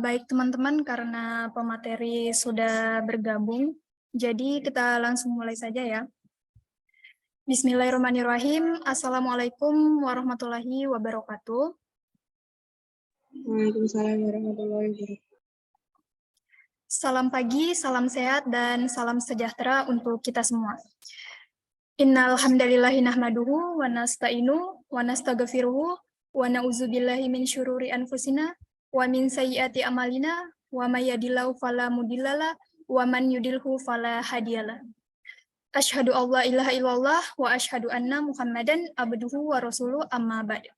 Baik teman-teman, karena pemateri sudah bergabung, jadi kita langsung mulai saja ya. Bismillahirrahmanirrahim. Assalamualaikum warahmatullahi wabarakatuh. Waalaikumsalam warahmatullahi wabarakatuh. Salam pagi, salam sehat, dan salam sejahtera untuk kita semua. Innal hamdalillahi nahmaduhu wa nasta'inu wa nastaghfiruhu wa na'udzubillahi min syururi anfusina wa min sayyiati amalina wa may yahdihillahu fala mudhillalah wa man yudlilhu fala hadiyalah. Asyhadu alla ilaha illallah wa asyhadu anna Muhammadan abduhu wa rasuluh amma ba'd.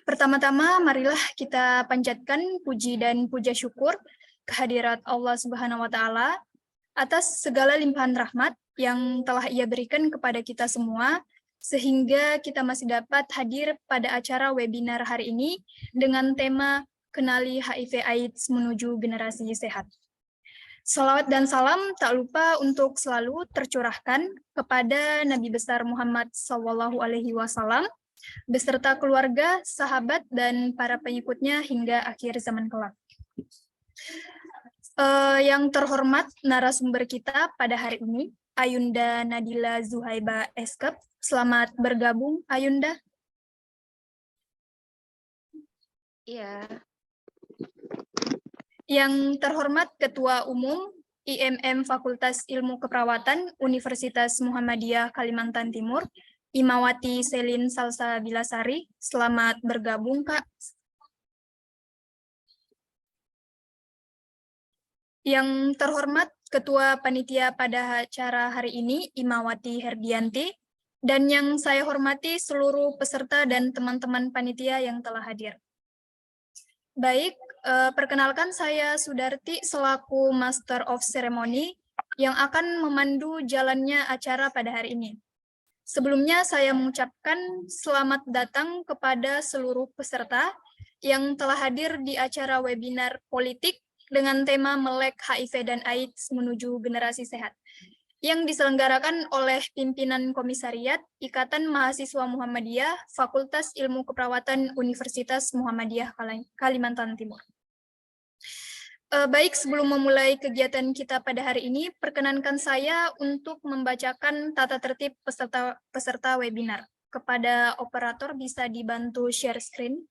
Pertama-tama marilah kita panjatkan puji dan puja syukur kehadirat Allah Subhanahu wa taala atas segala limpahan rahmat yang telah Ia berikan kepada kita semua, sehingga kita masih dapat hadir pada acara webinar hari ini dengan tema Kenali HIV/AIDS Menuju Generasi Sehat. Salawat dan salam tak lupa untuk selalu tercurahkan kepada Nabi besar Muhammad SAW beserta keluarga, sahabat, dan para pengikutnya hingga akhir zaman kelak. Yang terhormat narasumber kita pada hari ini, Ayunda Nadila Zuhaiba Eskep. Selamat bergabung, Ayunda. Iya. Yang terhormat Ketua Umum IMM Fakultas Ilmu Keperawatan Universitas Muhammadiyah Kalimantan Timur, Imawati Selin Salsa Bilasari. Selamat bergabung, Kak. Yang terhormat Ketua Panitia pada acara hari ini, Imawati Herdianti, dan yang saya hormati seluruh peserta dan teman-teman panitia yang telah hadir. Baik, perkenalkan saya Sudarti selaku Master of Ceremony yang akan memandu jalannya acara pada hari ini. Sebelumnya saya mengucapkan selamat datang kepada seluruh peserta yang telah hadir di acara webinar politik dengan tema Melek HIV dan AIDS Menuju Generasi Sehat, yang diselenggarakan oleh pimpinan Komisariat Ikatan Mahasiswa Muhammadiyah Fakultas Ilmu Keperawatan Universitas Muhammadiyah Kalimantan Timur. Baik, sebelum memulai kegiatan kita pada hari ini, perkenankan saya untuk membacakan tata tertib peserta webinar. Kepada operator bisa dibantu share screen.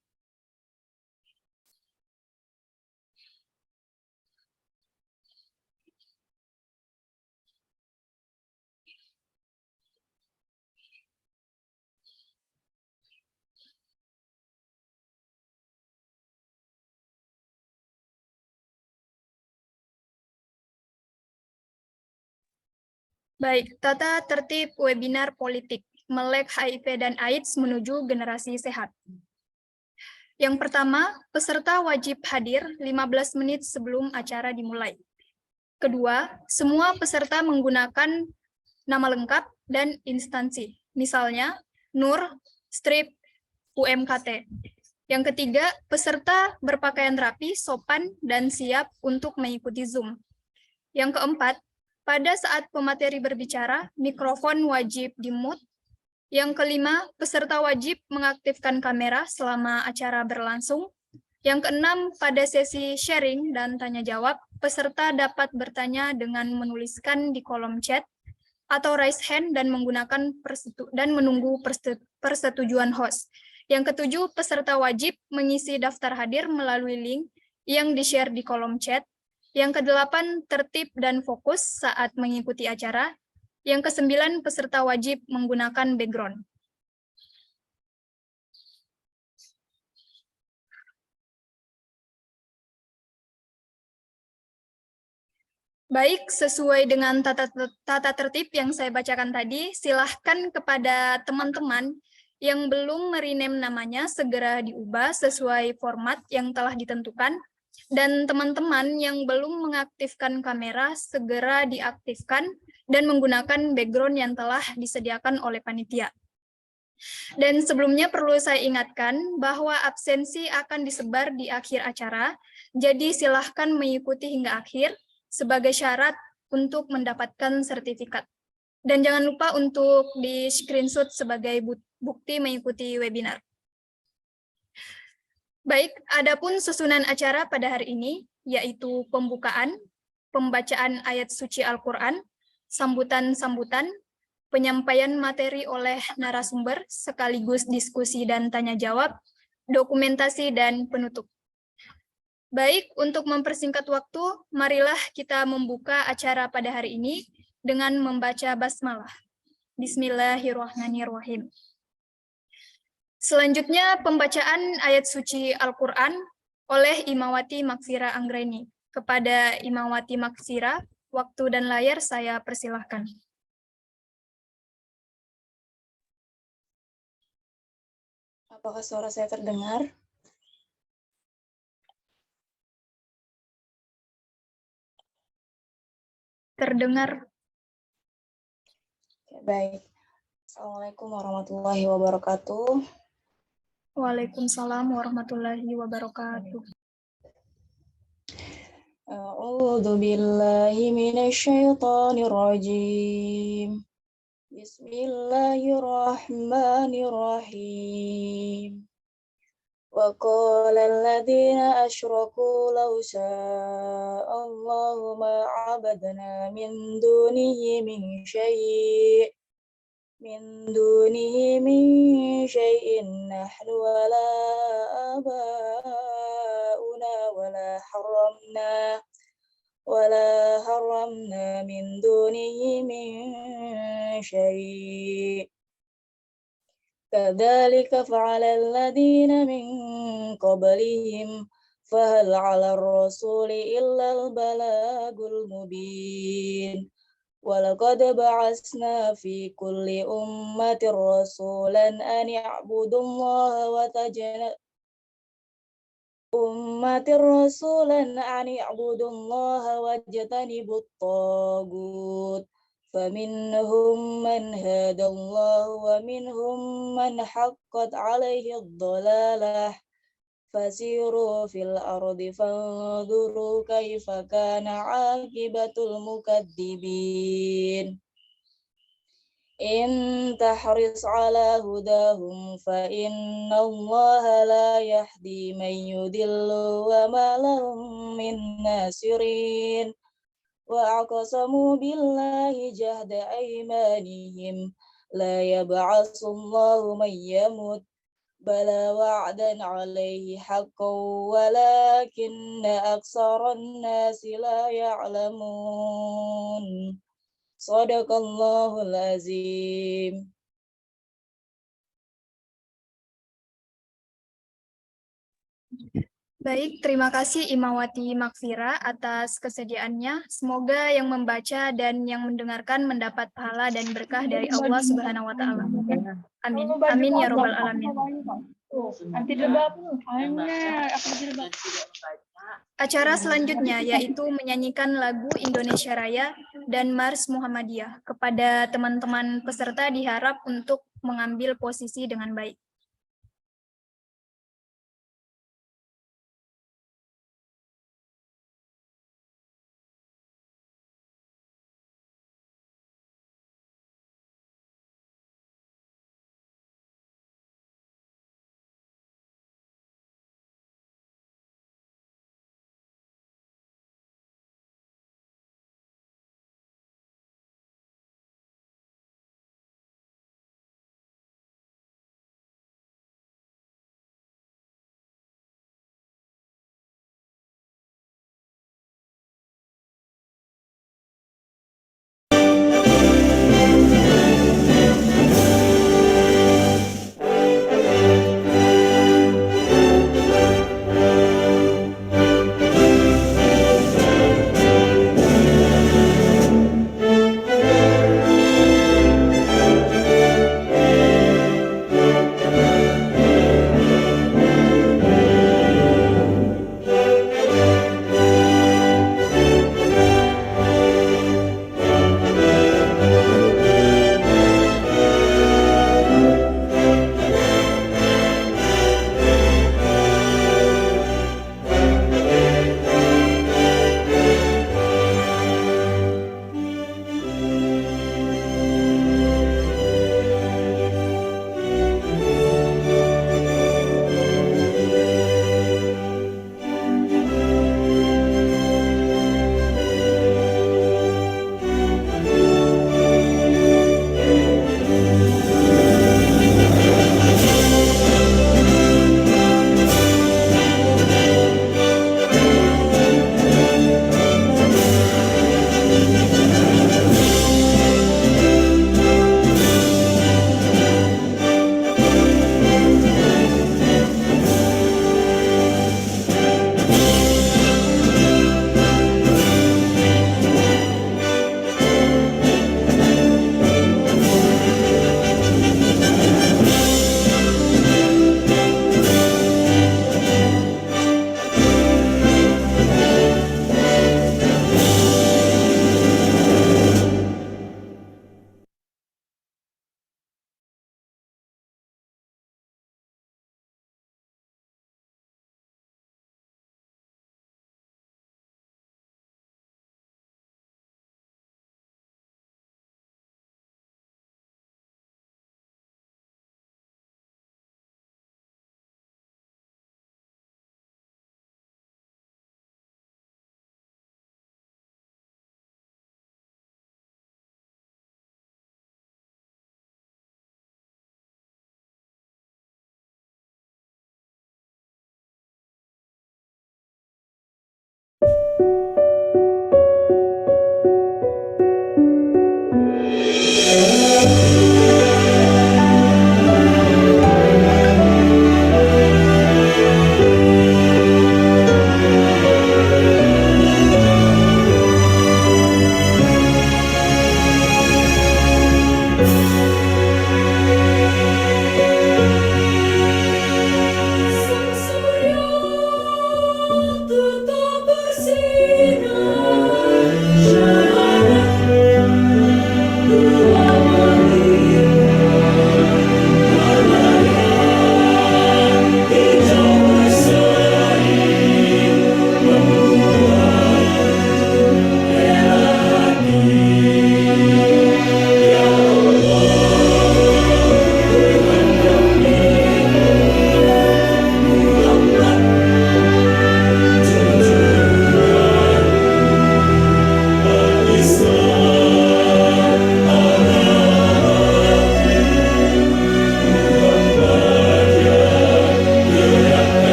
Baik, tata tertib webinar politik, Melek HIV dan AIDS Menuju Generasi Sehat. Yang pertama, peserta wajib hadir 15 menit sebelum acara dimulai. Kedua, semua peserta menggunakan nama lengkap dan instansi, misalnya NUR, STRIP, UMKT. Yang ketiga, peserta berpakaian rapi, sopan, dan siap untuk mengikuti Zoom. Yang keempat, pada saat pemateri berbicara, mikrofon wajib di-mute. Yang kelima, peserta wajib mengaktifkan kamera selama acara berlangsung. Yang keenam, pada sesi sharing dan tanya jawab, peserta dapat bertanya dengan menuliskan di kolom chat atau raise hand dan menunggu persetujuan host. Yang ketujuh, peserta wajib mengisi daftar hadir melalui link yang di-share di kolom chat. Yang kedelapan, tertib dan fokus saat mengikuti acara. Yang kesembilan, peserta wajib menggunakan background. Baik, sesuai dengan tata tertib yang saya bacakan tadi, silahkan kepada teman-teman yang belum merename namanya segera diubah sesuai format yang telah ditentukan. Dan teman-teman yang belum mengaktifkan kamera segera diaktifkan dan menggunakan background yang telah disediakan oleh panitia. Dan sebelumnya perlu saya ingatkan bahwa absensi akan disebar di akhir acara, jadi silahkan mengikuti hingga akhir sebagai syarat untuk mendapatkan sertifikat. Dan jangan lupa untuk di-screenshot sebagai bukti mengikuti webinar. Baik, adapun susunan acara pada hari ini, yaitu pembukaan, pembacaan ayat suci Al-Quran, sambutan-sambutan, penyampaian materi oleh narasumber, sekaligus diskusi dan tanya jawab, dokumentasi, dan penutup. Baik, untuk mempersingkat waktu, marilah kita membuka acara pada hari ini dengan membaca basmalah. Bismillahirrahmanirrahim. Selanjutnya, pembacaan ayat suci Al-Quran oleh Imawati Maksira Anggreni. Kepada Imawati Maksira, waktu dan layar saya persilahkan. Apakah suara saya terdengar? Terdengar. Oke, baik. Assalamualaikum warahmatullahi wabarakatuh. Waalaikumsalam warahmatullahi wabarakatuh. A'udzu billahi minasyaitonir rajim. Bismillahirrahmanirrahim. Wa qala alladziina asyraku law syaa'a Allahu ma 'abadna min dunihi min syai' syai'in nahnu wala abauna wala haramna min dunihi min syai'. Kadzalika fa'ala alladziina min qablihim fahal 'alar rasuli illal balagul mubin. Walaqad ba'atsna fi kulli ummatin rasulan an i'budullaha wajtanibut tagut. فمنهم من هدى الله ومنهم من حقت عليه الضلالة فسيروا في الأرض فانظروا كيف كان عاقبة المكذبين إن تحرص على هداهم فإن الله لا يهدي من يضل وما لهم من ناصرين وأقسموا بالله جهد أيمانهم لا يبعث الله من يموت بلى وعدا عليه حقا ولكن أكثر الناس لا يعلمون صدق الله العظيم. Baik, terima kasih Imawati Maksira atas kesediaannya. Semoga yang membaca dan yang mendengarkan mendapat pahala dan berkah dari Allah Subhanahu wa Ta'ala. Amin. Amin ya Rabbal Alamin. Acara selanjutnya yaitu menyanyikan lagu Indonesia Raya dan Mars Muhammadiyah. Kepada teman-teman peserta diharap untuk mengambil posisi dengan baik.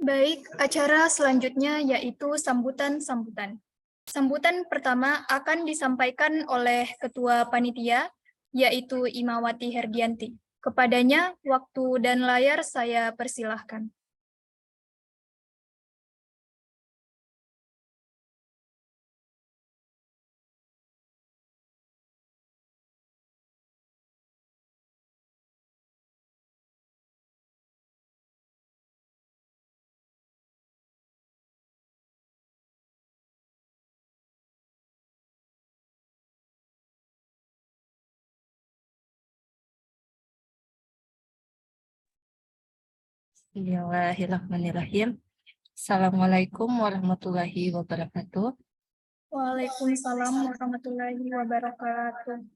Baik, acara selanjutnya yaitu sambutan-sambutan. Sambutan pertama akan disampaikan oleh Ketua Panitia, yaitu Imawati Herdianti. Kepadanya, waktu dan layar saya persilahkan. Bismillahirrahmanirrahim. Assalamualaikum warahmatullahi wabarakatuh. Waalaikumsalam warahmatullahi wabarakatuh.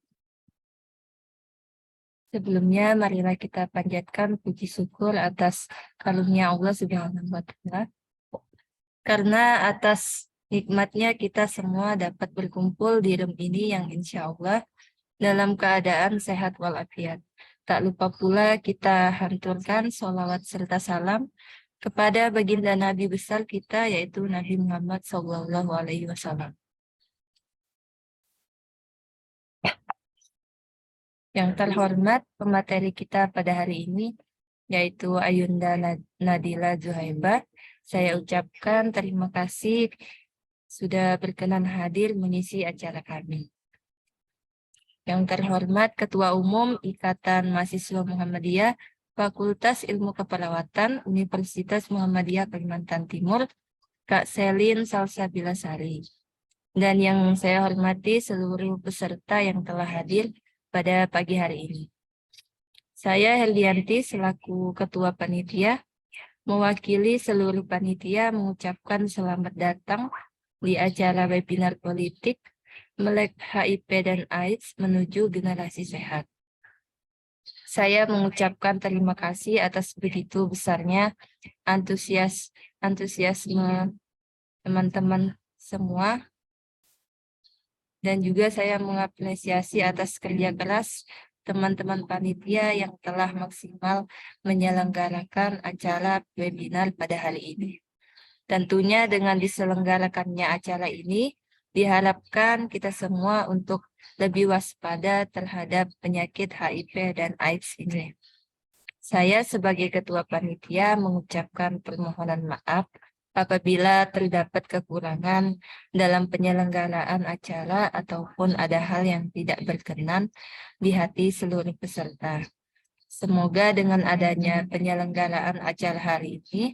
Sebelumnya, marilah kita panjatkan puji syukur atas karunia Allah Subhanahu wa Ta'ala. Karena atas nikmatnya kita semua dapat berkumpul di room ini yang insya Allah dalam keadaan sehat walafiat. Tak lupa pula kita hanturkan sholawat serta salam kepada baginda Nabi besar kita, yaitu Nabi Muhammad SAW. Yang terhormat, pemateri kita pada hari ini, yaitu Ayunda Nadila Zuhaibah. Saya ucapkan terima kasih sudah berkenan hadir mengisi acara kami. Yang terhormat, Ketua Umum Ikatan Mahasiswa Muhammadiyah, Fakultas Ilmu Keperawatan, Universitas Muhammadiyah Kalimantan Timur, Kak Selin Salsabilasari. Dan yang saya hormati seluruh peserta yang telah hadir pada pagi hari ini. Saya Herdianti selaku Ketua Panitia, mewakili seluruh panitia mengucapkan selamat datang di acara webinar politik Melek HIV dan AIDS menuju generasi sehat. Saya mengucapkan terima kasih atas begitu besarnya antusiasme teman-teman semua. Dan juga saya mengapresiasi atas kerja keras teman-teman panitia yang telah maksimal menyelenggarakan acara webinar pada hari ini. Tentunya dengan diselenggarakannya acara ini, diharapkan kita semua untuk lebih waspada terhadap penyakit HIV dan AIDS ini. Saya sebagai Ketua Panitia mengucapkan permohonan maaf apabila terdapat kekurangan dalam penyelenggaraan acara ataupun ada hal yang tidak berkenan di hati seluruh peserta. Semoga dengan adanya penyelenggaraan acara hari ini,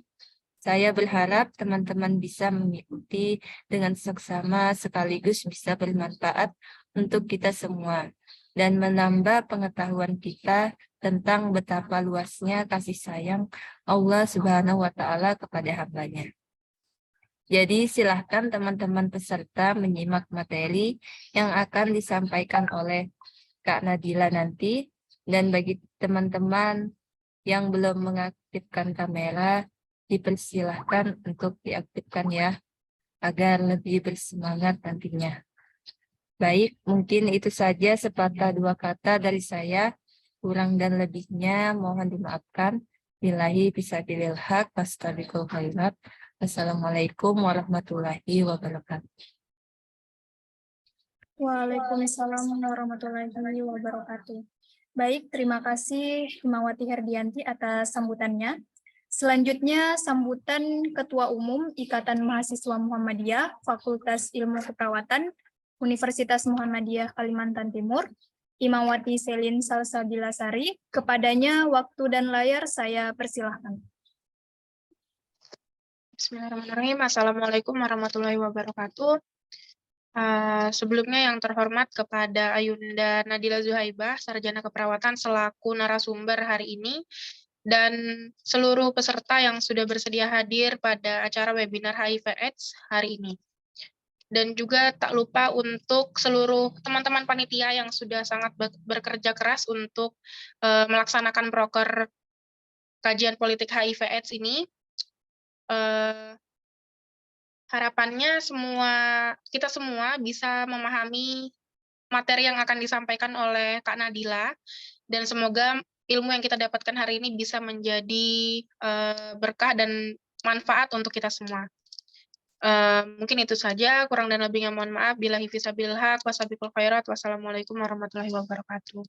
saya berharap teman-teman bisa mengikuti dengan seksama sekaligus bisa bermanfaat untuk kita semua dan menambah pengetahuan kita tentang betapa luasnya kasih sayang Allah Subhanahu wa Ta'ala kepada hambanya. Jadi silahkan teman-teman peserta menyimak materi yang akan disampaikan oleh Kak Nadila nanti. Dan bagi teman-teman yang belum mengaktifkan kamera, dipersilahkan untuk diaktifkan ya, agar lebih bersemangat nantinya. Baik, mungkin itu saja sepatah dua kata dari saya. Kurang dan lebihnya mohon dimaafkan. Billahi fisabilil haq, fastabiqul khairat. Assalamualaikum warahmatullahi wabarakatuh. Waalaikumsalam warahmatullahi wabarakatuh. Baik, terima kasih Himawati Herdianti atas sambutannya. Selanjutnya, sambutan Ketua Umum Ikatan Mahasiswa Muhammadiyah, Fakultas Ilmu Keperawatan, Universitas Muhammadiyah Kalimantan Timur, Imawati Selin Salsabilasari. Kepadanya, waktu dan layar saya persilahkan. Bismillahirrahmanirrahim. Assalamualaikum warahmatullahi wabarakatuh. Sebelumnya yang terhormat kepada Ayunda Nadila Zuhaibah, Sarjana Keperawatan selaku narasumber hari ini, dan seluruh peserta yang sudah bersedia hadir pada acara webinar HIV/AIDS hari ini. Dan juga tak lupa untuk seluruh teman-teman panitia yang sudah sangat bekerja keras untuk melaksanakan proker kajian politik HIV/AIDS ini. Harapannya kita semua bisa memahami materi yang akan disampaikan oleh Kak Nadila, dan semoga ilmu yang kita dapatkan hari ini bisa menjadi berkah dan manfaat untuk kita semua. Mungkin itu saja, kurang dan lebihnya mohon maaf. Billahi fisabilil haq, wasabiqul khairat. Wassalamualaikum warahmatullahi wabarakatuh.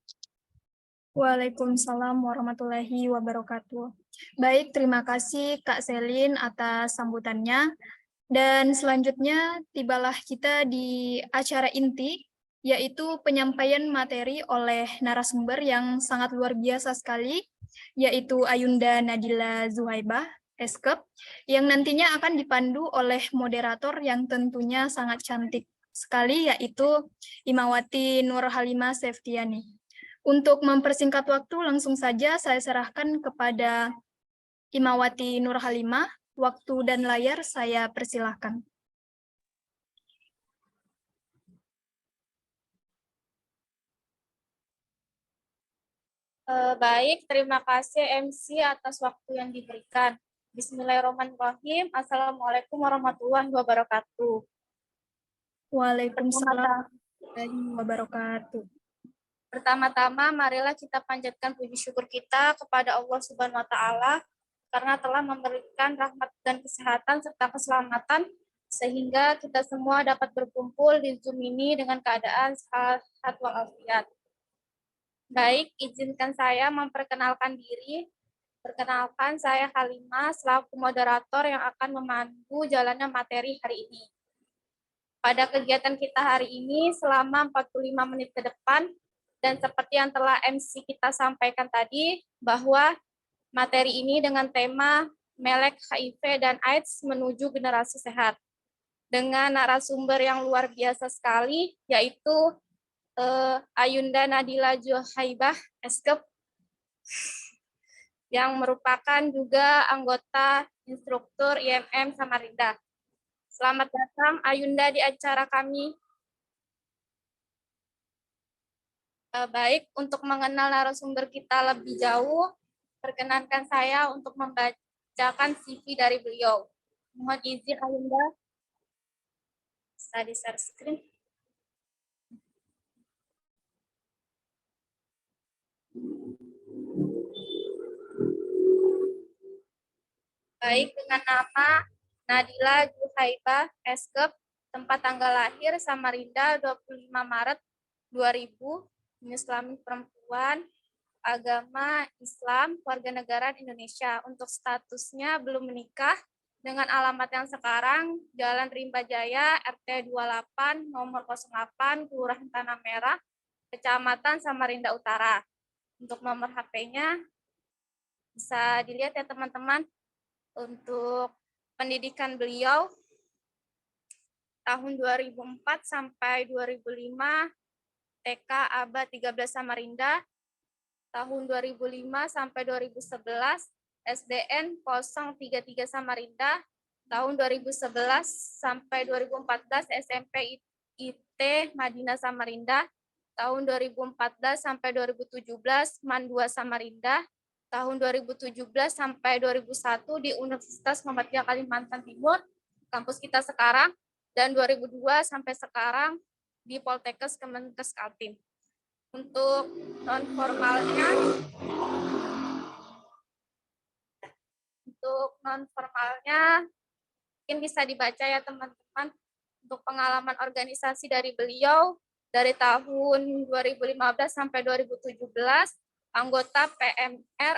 Waalaikumsalam warahmatullahi wabarakatuh. Baik, terima kasih Kak Selin atas sambutannya. Dan selanjutnya tibalah kita di acara inti, yaitu penyampaian materi oleh narasumber yang sangat luar biasa sekali, yaitu Ayunda Nadila Zuhaibah, Eskep, yang nantinya akan dipandu oleh moderator yang tentunya sangat cantik sekali, yaitu Imawati Nur Halimah Seftiani. Untuk mempersingkat waktu, langsung saja saya serahkan kepada Imawati Nur Halimah. Waktu dan layar saya persilahkan. Baik, terima kasih MC atas waktu yang diberikan. Bismillahirrahmanirrahim. Assalamualaikum warahmatullahi wabarakatuh. Waalaikumsalam warahmatullahi wabarakatuh. Pertama-tama, marilah kita panjatkan puji syukur kita kepada Allah Subhanahu wa Ta'ala karena telah memberikan rahmat dan kesehatan serta keselamatan sehingga kita semua dapat berkumpul di Zoom ini dengan keadaan sehat walafiat. Baik, izinkan saya memperkenalkan diri. Perkenalkan, saya Halimah selaku moderator yang akan memandu jalannya materi hari ini. Pada kegiatan kita hari ini selama 45 menit ke depan, dan seperti yang telah MC kita sampaikan tadi, bahwa materi ini dengan tema Melek HIV dan AIDS menuju generasi sehat. Dengan narasumber yang luar biasa sekali, yaitu Ayunda Nadila Zuhaibah, Eskep, yang merupakan juga anggota instruktur IMM Samarinda. Selamat datang Ayunda di acara kami. Baik, untuk mengenal narasumber kita lebih jauh, perkenankan saya untuk membacakan CV dari beliau. Mohon izin Ayunda. Bisa di-share screen. Baik, dengan nama Nadila Zuhaibah, Eskep, tempat tanggal lahir Samarinda 25 Maret 2000, jenis kelamin perempuan, agama Islam, warga negara Indonesia. Untuk statusnya belum menikah, dengan alamat yang sekarang, Jalan Rimba Jaya, RT 28, nomor 08, Kelurahan Tanah Merah, Kecamatan Samarinda Utara. Untuk nomor HP-nya bisa dilihat ya teman-teman. Untuk pendidikan beliau tahun 2004 sampai 2005 TK ABA 13 Samarinda, tahun 2005 sampai 2011 SDN 033 Samarinda, tahun 2011 sampai 2014 SMP IT Madinah Samarinda, tahun 2014 sampai 2017 MAN 2 Samarinda, tahun 2017 sampai 2001 di Universitas Muhammadiyah Kalimantan Timur, kampus kita sekarang, dan 2002 sampai sekarang di Poltekkes Kemenkes Kaltim. Untuk non-formalnya mungkin bisa dibaca ya teman-teman. Untuk pengalaman organisasi dari beliau dari tahun 2015 sampai 2017, anggota PMR,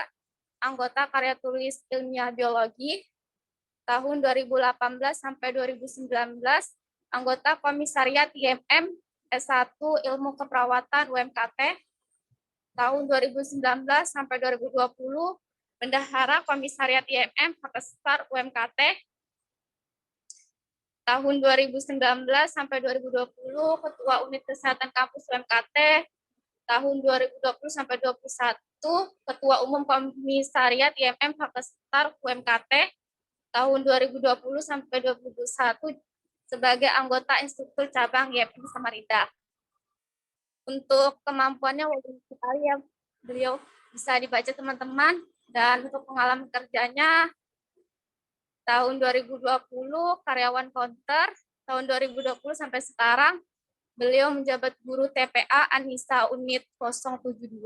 anggota karya tulis ilmiah biologi, tahun 2018 sampai 2019, anggota komisariat IMM S1 Ilmu Keperawatan UMKT, tahun 2019 sampai 2020, bendahara komisariat IMM Pakestar UMKT, tahun 2019 sampai 2020, ketua unit kesehatan kampus UMKT, tahun 2020 sampai 2021, ketua umum komisariat IMM Pakestar UMKT, tahun 2020 sampai 2021 sebagai anggota instruktur cabang IMM Samarinda. Untuk kemampuannya wajib sekali ya beliau, bisa dibaca teman-teman. Dan untuk pengalaman kerjanya tahun 2020 karyawan counter, tahun 2020 sampai sekarang beliau menjabat guru TPA Anissa Unit 072,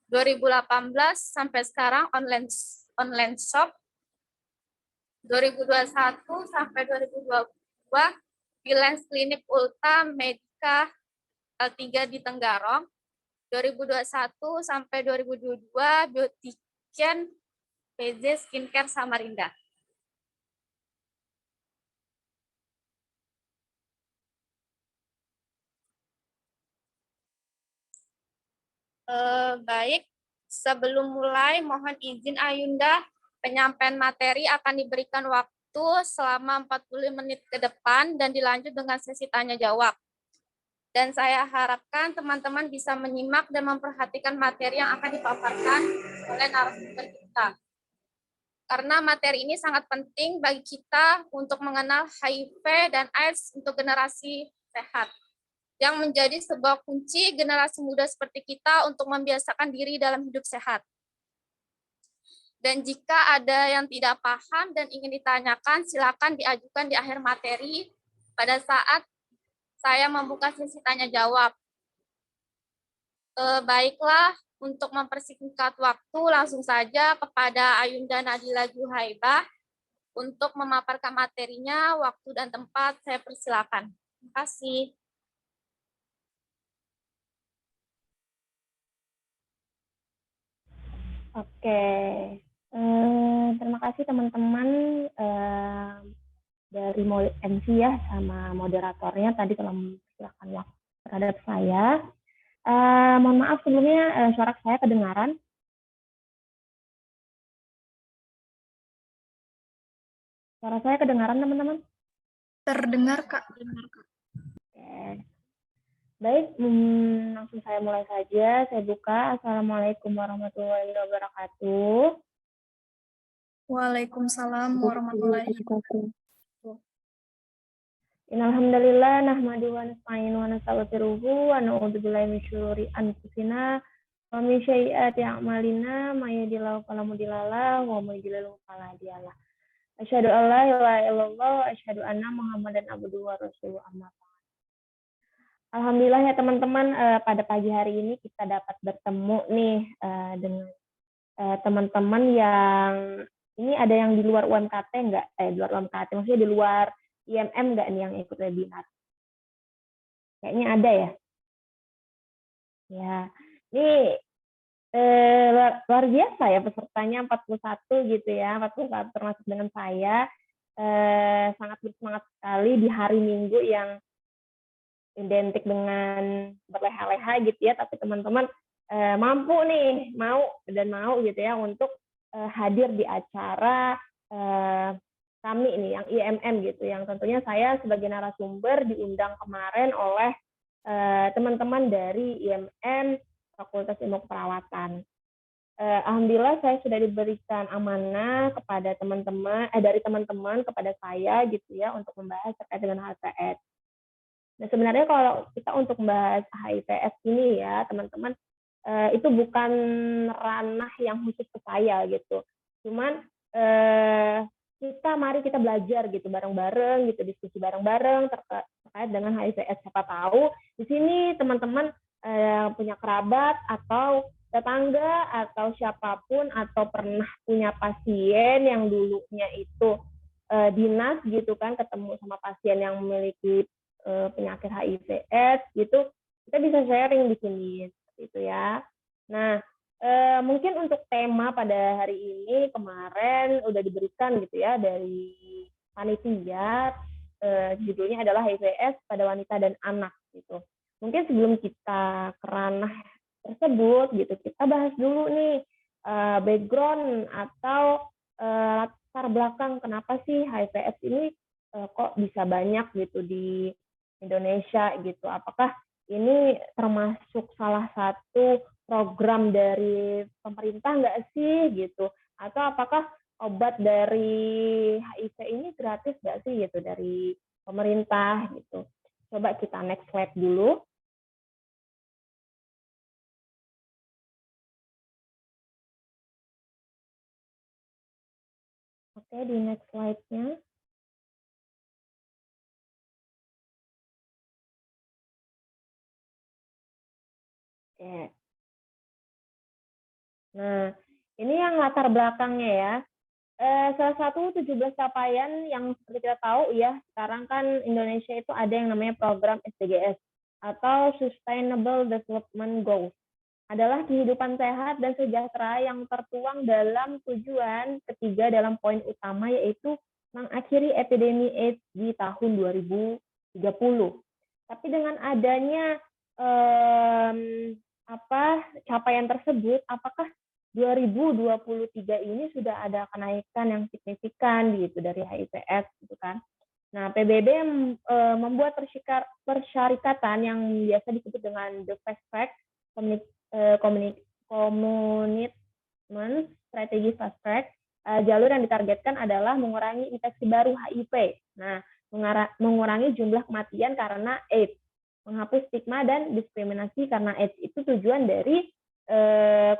2018 sampai sekarang online shop, 2021 sampai 2022 di Lens Klinik Ulta Medica L3 di Tenggarong. 2021 sampai 2022 Beautician PZ Skincare Samarinda. Baik, sebelum mulai mohon izin Ayunda, penyampaian materi akan diberikan waktu selama 40 menit ke depan dan dilanjut dengan sesi tanya jawab. Dan saya harapkan teman-teman bisa menyimak dan memperhatikan materi yang akan dipaparkan oleh narasumber kita. Karena materi ini sangat penting bagi kita untuk mengenal HIV dan AIDS untuk generasi sehat, yang menjadi sebuah kunci generasi muda seperti kita untuk membiasakan diri dalam hidup sehat. Dan jika ada yang tidak paham dan ingin ditanyakan, silakan diajukan di akhir materi pada saat saya membuka sesi tanya jawab. Baiklah, untuk mempersingkat waktu, langsung saja kepada Ayunda Nadila Zuhaibah untuk memaparkan materinya, waktu dan tempat saya persilakan. Terima kasih. Oke, terima kasih teman-teman dari MC ya sama moderatornya tadi telah mempersilakan waktu terhadap saya. Mohon maaf sebelumnya suara saya kedengaran. Suara saya kedengaran teman-teman? Terdengar, Kak. Oke. Baik, langsung saya mulai saja. Saya buka. Assalamualaikum warahmatullahi wabarakatuh. Waalaikumsalam warahmatullahi wabarakatuh. Innalhamdalillah nahmadu wa nasta'inu wa nastaghfiruhu wa na'udzu billahi min syururi anfusina wa min sayyiati a'malina may yahdihillahu fala mudilla lahu wa may yudlil fala hadiya lahu. Asyhadu an la ilaha illallah wa asyhadu anna Muhammadan abduhu wa rasuluhu amma ba'd. Alhamdulillah ya teman-teman, pada pagi hari ini kita dapat bertemu nih dengan teman-teman yang ini ada yang di luar UMKT enggak? Di luar UMKT, maksudnya di luar IMM enggak nih yang ikut webinar? Kayaknya ada ya. Ya, ini luar biasa ya pesertanya 41 gitu ya, 41 termasuk dengan saya. Sangat bersemangat sekali di hari Minggu yang identik dengan berleha-leha gitu ya, tapi teman-teman mampu nih, mau gitu ya untuk hadir di acara kami ini yang IMM gitu, yang tentunya saya sebagai narasumber diundang kemarin oleh teman-teman dari IMM Fakultas Ilmu Keperawatan. Alhamdulillah saya sudah diberikan amanah kepada teman-teman dari teman-teman kepada saya gitu ya untuk membahas terkait dengan HIV/AIDS. Nah sebenarnya kalau kita untuk membahas HIV/AIDS ini ya teman-teman itu bukan ranah yang khusus ke saya gitu. Cuman mari kita belajar gitu bareng-bareng gitu, diskusi bareng-bareng terkait dengan HIV/AIDS. Siapa tahu di sini teman-teman punya kerabat atau tetangga atau siapapun atau pernah punya pasien yang dulunya itu dinas gitu kan, ketemu sama pasien yang memiliki penyakit HIV/AIDS gitu, kita bisa sharing di sini gitu ya. Nah, mungkin untuk tema pada hari ini kemarin udah diberikan gitu ya dari panitia, judulnya adalah HIV/AIDS pada wanita dan anak gitu. Mungkin sebelum kita ke ranah tersebut gitu, kita bahas dulu nih background atau latar belakang kenapa sih HIV/AIDS ini kok bisa banyak gitu di Indonesia gitu. Apakah ini termasuk salah satu program dari pemerintah nggak sih gitu? Atau apakah obat dari HIV ini gratis nggak sih gitu dari pemerintah gitu? Coba kita next slide dulu. Oke, di next slide-nya. Oke. Nah, ini yang latar belakangnya ya. Salah satu 17 capaian yang seperti kita tahu ya, sekarang kan Indonesia itu ada yang namanya program SDGs atau Sustainable Development Goals. Adalah kehidupan sehat dan sejahtera yang tertuang dalam tujuan ketiga dalam poin utama, yaitu mengakhiri epidemi AIDS di tahun 2030. Tapi dengan adanya capaian tersebut, apakah 2023 ini sudah ada kenaikan yang signifikan gitu dari HIV/AIDS gitu kan? Nah, PBB membuat persyarikatan yang biasa disebut dengan the fast track commitment strategi fast track. Jalur yang ditargetkan adalah mengurangi infeksi baru HIV. Nah, mengurangi jumlah kematian karena AIDS, menghapus stigma dan diskriminasi karena AIDS. Itu tujuan dari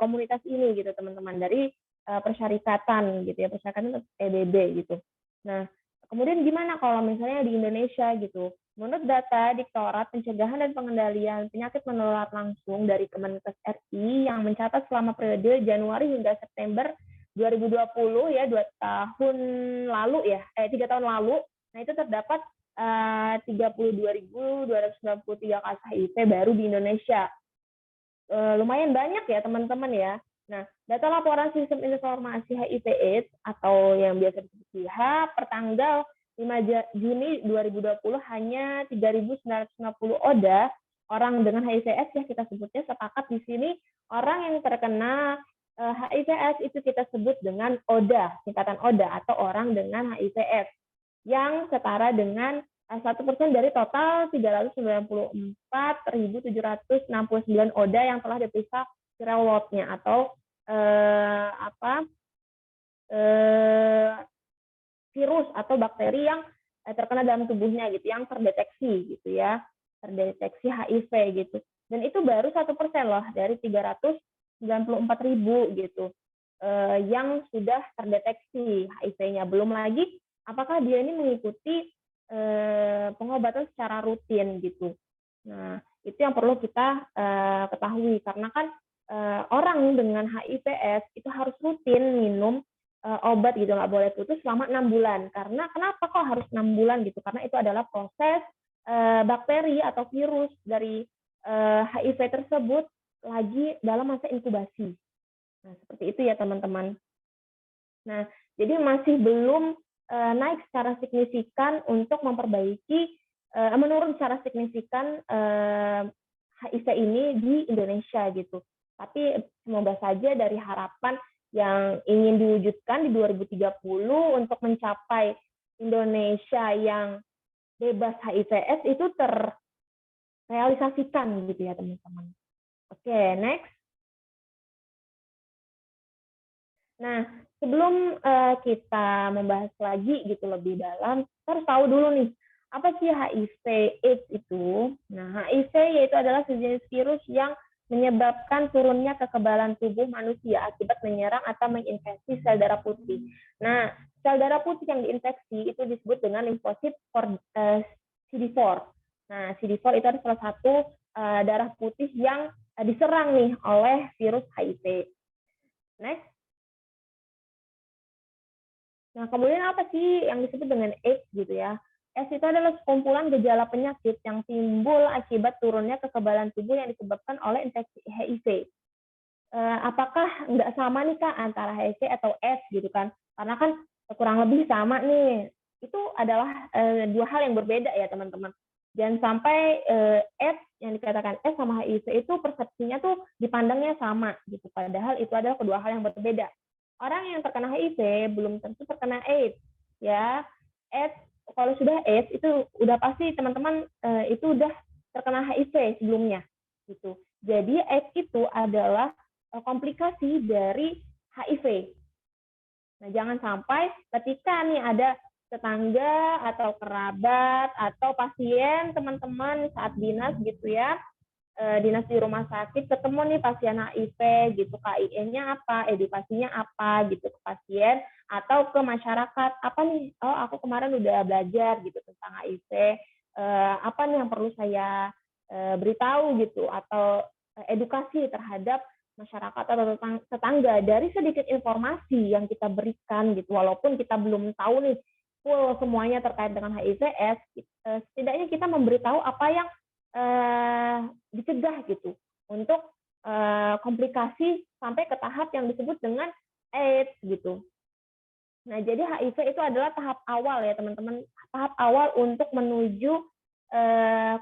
komunitas ini gitu teman-teman, dari persyarikatan gitu ya, persyarikatan PBB gitu. Nah, kemudian gimana kalau misalnya di Indonesia gitu? Menurut data Direktorat Pencegahan dan Pengendalian Penyakit Menular Langsung dari Kemenkes RI yang mencatat selama periode Januari hingga September 2020 ya, 3 tahun lalu, nah itu terdapat 32.293 kasus HIV baru di Indonesia. Lumayan banyak ya teman-teman ya. Nah, data laporan sistem informasi HIV/AIDS atau yang biasa disebut SIHA pertanggal 5 Juni 2020 hanya 3.950 ODA orang dengan HIV/AIDS ya kita sebutnya, sepakat di sini orang yang terkena HIV/AIDS itu kita sebut dengan ODA, singkatan ODA atau orang dengan HIV/AIDS yang setara dengan 1% dari total 394.769 ODA yang telah diperiksa viral load-nya atau virus atau bakteri yang terkena dalam tubuhnya gitu, yang terdeteksi gitu ya, terdeteksi HIV gitu. Dan itu baru 1% loh dari 394.000 gitu yang sudah terdeteksi HIV-nya. Belum lagi apakah dia ini mengikuti pengobatan secara rutin gitu. Nah, itu yang perlu kita ketahui karena kan orang dengan HIV/AIDS itu harus rutin minum obat gitu, nggak boleh putus selama 6 bulan. Karena kenapa kok harus 6 bulan gitu? Karena itu adalah proses bakteri atau virus dari HIV tersebut lagi dalam masa inkubasi. Nah, seperti itu ya teman-teman. Nah, jadi masih belum naik secara signifikan untuk memperbaiki, menurun secara signifikan HIV ini di Indonesia gitu. Tapi semoga saja dari harapan yang ingin diwujudkan di 2030 untuk mencapai Indonesia yang bebas HIV/AIDS itu terrealisasikan gitu ya teman-teman. Oke, next. Nah, sebelum kita membahas lagi gitu lebih dalam, kita harus tahu dulu nih, apa sih HIV/AIDS itu? Nah, HIV yaitu adalah sejenis virus yang menyebabkan turunnya kekebalan tubuh manusia akibat menyerang atau menginfeksi sel darah putih. Nah, sel darah putih yang diinfeksi itu disebut dengan limfosit CD4. Nah, CD4 itu adalah salah satu darah putih yang diserang nih oleh virus HIV. Next. Nah, kemudian apa sih yang disebut dengan AIDS gitu ya? AIDS itu adalah sekumpulan gejala penyakit yang timbul akibat turunnya kekebalan tubuh yang disebabkan oleh infeksi HIV. Apakah nggak sama nih Kak antara HIV atau AIDS gitu kan? Karena kan kurang lebih sama nih. Itu adalah dua hal yang berbeda ya teman-teman. Jangan sampai AIDS yang dikatakan AIDS sama HIV itu persepsinya tuh dipandangnya sama gitu. Padahal itu adalah kedua hal yang berbeda. Orang yang terkena HIV belum tentu terkena AIDS ya. AIDS, kalau sudah AIDS itu udah pasti teman-teman itu udah terkena HIV sebelumnya gitu. Jadi AIDS itu adalah komplikasi dari HIV. Nah, jangan sampai ketika nih ada tetangga atau kerabat atau pasien teman-teman saat dinas gitu ya, dinas di rumah sakit ketemu nih pasien HIV gitu, KIE-nya apa, edukasinya apa gitu ke pasien atau ke masyarakat, apa nih, oh aku kemarin udah belajar gitu tentang HIV, apa nih yang perlu saya beritahu gitu, atau edukasi terhadap masyarakat atau tetangga dari sedikit informasi yang kita berikan gitu, walaupun kita belum tahu nih full semuanya terkait dengan HIV/AIDS, setidaknya kita memberitahu apa yang dicegah gitu untuk komplikasi sampai ke tahap yang disebut dengan AIDS gitu. Nah, jadi HIV itu adalah tahap awal ya teman-teman, tahap awal untuk menuju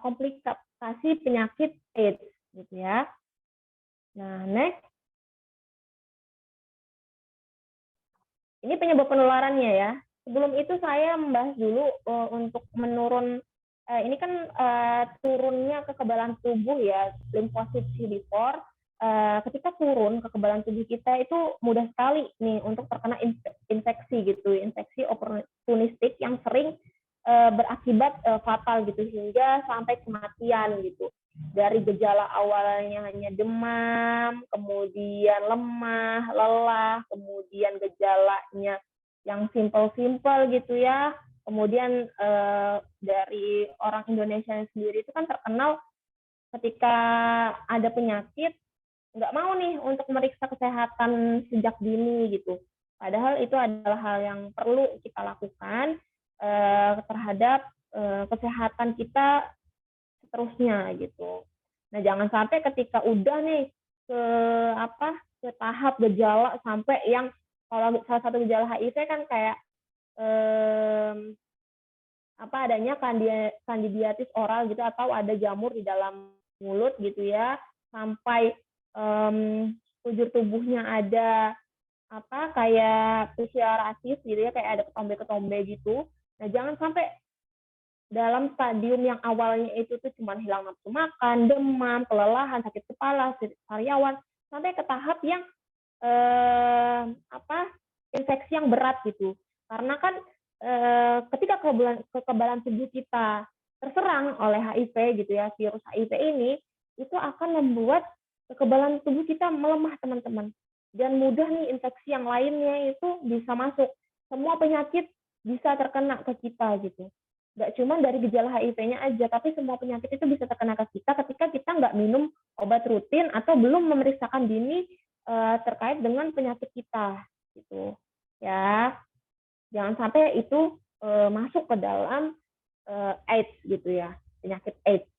komplikasi penyakit AIDS gitu ya. Nah, next. Ini penyebab penularannya ya. Sebelum itu saya membahas dulu untuk menurun, ini kan turunnya kekebalan tubuh ya, limfosit CD4. Ketika turun kekebalan tubuh kita itu mudah sekali nih untuk terkena infeksi gitu, infeksi oportunistik yang sering berakibat fatal gitu hingga sampai kematian gitu. Dari gejala awalnya hanya demam, kemudian lemah, lelah, kemudian gejalanya yang simpel-simpel gitu ya. Kemudian dari orang Indonesia sendiri itu kan terkenal ketika ada penyakit nggak mau nih untuk meriksa kesehatan sejak dini gitu. Padahal itu adalah hal yang perlu kita lakukan terhadap kesehatan kita seterusnya gitu. Nah, jangan sampai ketika udah nih ke tahap gejala sampai yang kalau salah satu gejala HIV kan kayak adanya kandidiasis oral gitu atau ada jamur di dalam mulut gitu ya, sampai sekujur tubuhnya ada kayak psoriasis gitu ya, kayak ada ketombe-ketombe gitu. Nah, jangan sampai dalam stadium yang awalnya itu tuh cuma hilang nafsu makan, demam, kelelahan, sakit kepala, sariawan, sampai ke tahap yang infeksi yang berat gitu. Karena kan ketika kekebalan tubuh kita terserang oleh HIV gitu ya, virus HIV ini, itu akan membuat kekebalan tubuh kita melemah teman-teman. Dan mudah nih infeksi yang lainnya itu bisa masuk. Semua penyakit bisa terkena ke kita gitu. Nggak cuma dari gejala HIV-nya aja, tapi semua penyakit itu bisa terkena ke kita ketika kita nggak minum obat rutin atau belum memeriksakan dini terkait dengan penyakit kita, gitu. Ya, jangan sampai itu masuk ke dalam AIDS gitu ya, penyakit AIDS.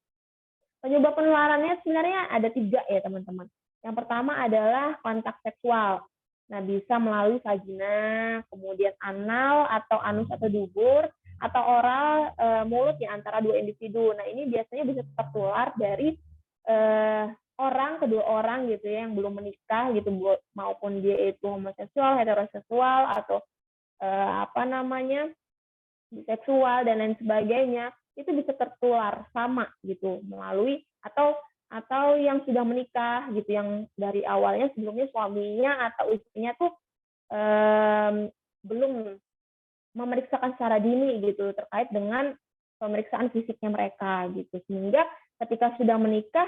Penyebab penularannya sebenarnya ada 3 ya teman-teman. Yang pertama adalah kontak seksual. Nah, bisa melalui vagina, kemudian anal atau anus atau dubur, atau oral mulut di antara 2 individu. Nah, ini biasanya bisa tertular dari kedua orang gitu ya yang belum menikah gitu, maupun dia itu homoseksual, heteroseksual atau biseksual dan lain sebagainya, itu bisa tertular sama gitu melalui atau yang sudah menikah gitu, yang dari awalnya sebelumnya suaminya atau istrinya tuh belum memeriksakan secara dini gitu terkait dengan pemeriksaan fisiknya mereka gitu, sehingga ketika sudah menikah,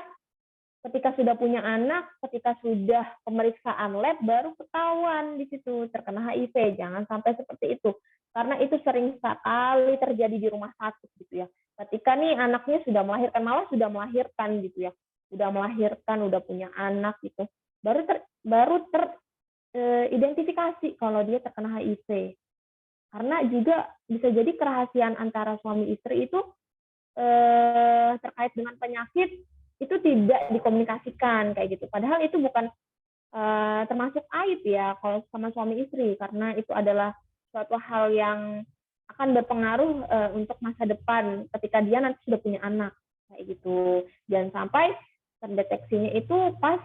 ketika sudah punya anak, ketika sudah pemeriksaan lab baru ketahuan di situ terkena HIV. Jangan sampai seperti itu, karena itu sering sekali terjadi di rumah sakit gitu ya. Ketika nih anaknya sudah melahirkan, malah sudah melahirkan gitu ya, udah punya anak gitu, baru teridentifikasi kalau dia terkena HIV. Karena juga bisa jadi kerahasiaan antara suami istri itu terkait dengan penyakit itu tidak dikomunikasikan kayak gitu. Padahal itu bukan termasuk aib ya kalau sama suami istri, karena itu adalah suatu hal yang akan berpengaruh untuk masa depan ketika dia nanti sudah punya anak kayak gitu. Jangan sampai terdeteksinya itu pas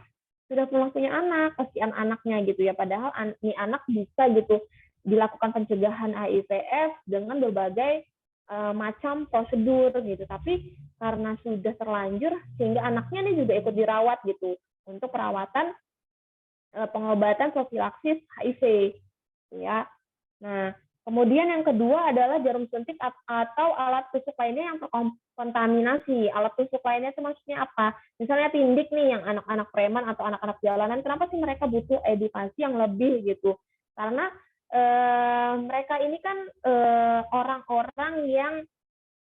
sudah punya anak, kasihan anaknya gitu ya. Padahal ini anak bisa gitu dilakukan pencegahan HIV/AIDS dengan berbagai macam prosedur gitu. Tapi karena sudah terlanjur sehingga anaknya ini juga ikut dirawat gitu untuk perawatan pengobatan profilaksis HIV ya. Nah, kemudian yang kedua adalah jarum suntik atau alat tusuk lainnya yang terkontaminasi. Alat tusuk lainnya itu maksudnya apa? Misalnya tindik nih yang anak-anak preman atau anak-anak jalanan, kenapa sih mereka butuh edukasi yang lebih gitu? Karena mereka ini kan orang-orang yang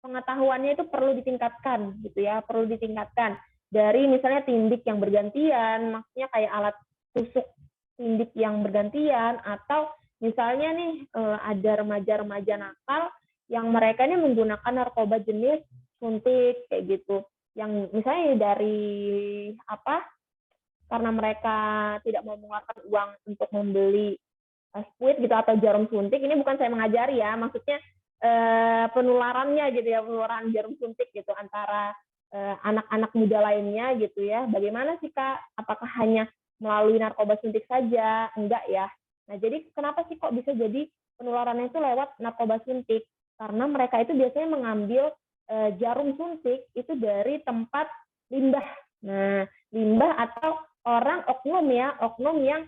pengetahuannya itu perlu ditingkatkan gitu ya, perlu ditingkatkan. dari misalnya tindik yang bergantian, maksudnya kayak alat tusuk tindik yang bergantian, atau misalnya nih ada remaja-remaja nakal yang mereka ini menggunakan narkoba jenis suntik kayak gitu, yang misalnya dari apa, karena mereka tidak mau mengeluarkan uang untuk membeli squid gitu atau jarum suntik. Ini bukan saya mengajari ya, maksudnya penularannya gitu ya, penularan jarum suntik gitu antara anak-anak muda lainnya gitu ya. Bagaimana sih Kak? Apakah hanya melalui narkoba suntik saja? Enggak ya. Nah, jadi kenapa sih kok bisa jadi penularannya itu lewat narkoba suntik? Karena mereka itu biasanya mengambil jarum suntik itu dari tempat limbah. Nah, limbah atau orang oknum yang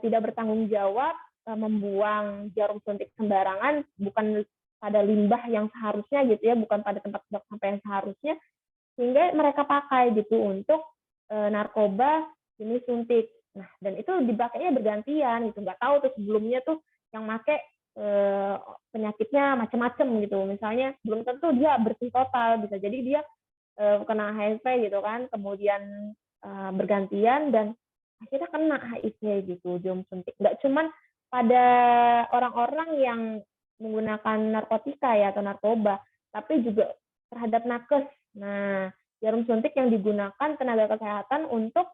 tidak bertanggung jawab membuang jarum suntik sembarangan, bukan pada limbah yang seharusnya gitu ya, bukan pada tempat sampah yang seharusnya, sehingga mereka pakai gitu untuk narkoba jenis suntik. Nah, dan itu dipakainya bergantian gitu, nggak tahu tuh sebelumnya tuh yang make penyakitnya macam-macam gitu. Misalnya belum tentu dia bersih total, bisa jadi dia kena HIV gitu kan, kemudian bergantian dan akhirnya kena HIV gitu, jarum suntik. Nggak cuman pada orang-orang yang menggunakan narkotika ya atau narkoba, tapi juga terhadap nakes. Nah, jarum suntik yang digunakan tenaga kesehatan untuk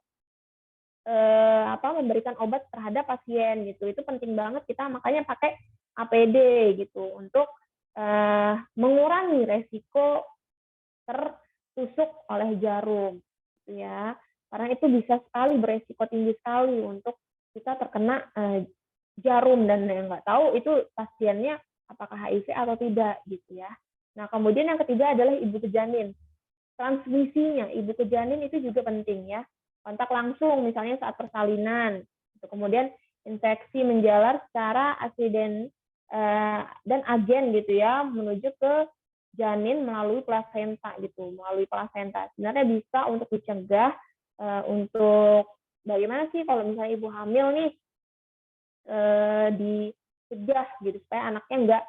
memberikan obat terhadap pasien gitu. Itu penting banget kita makanya pakai APD gitu untuk mengurangi resiko tertusuk oleh jarum gitu ya. Karena itu bisa sekali beresiko tinggi sekali untuk kita terkena jarum, dan yang nggak tahu itu pasiennya apakah HIV atau tidak gitu ya. Nah, kemudian yang ketiga adalah ibu ke janin. Transmisinya ibu ke janin itu juga penting ya. Kontak langsung misalnya saat persalinan. Kemudian infeksi menjalar secara aksiden dan agen gitu ya menuju ke janin melalui plasenta gitu, melalui plasenta. Sebenarnya bisa untuk dicegah, untuk bagaimana sih kalau misalnya ibu hamil nih dicegah gitu supaya anaknya nggak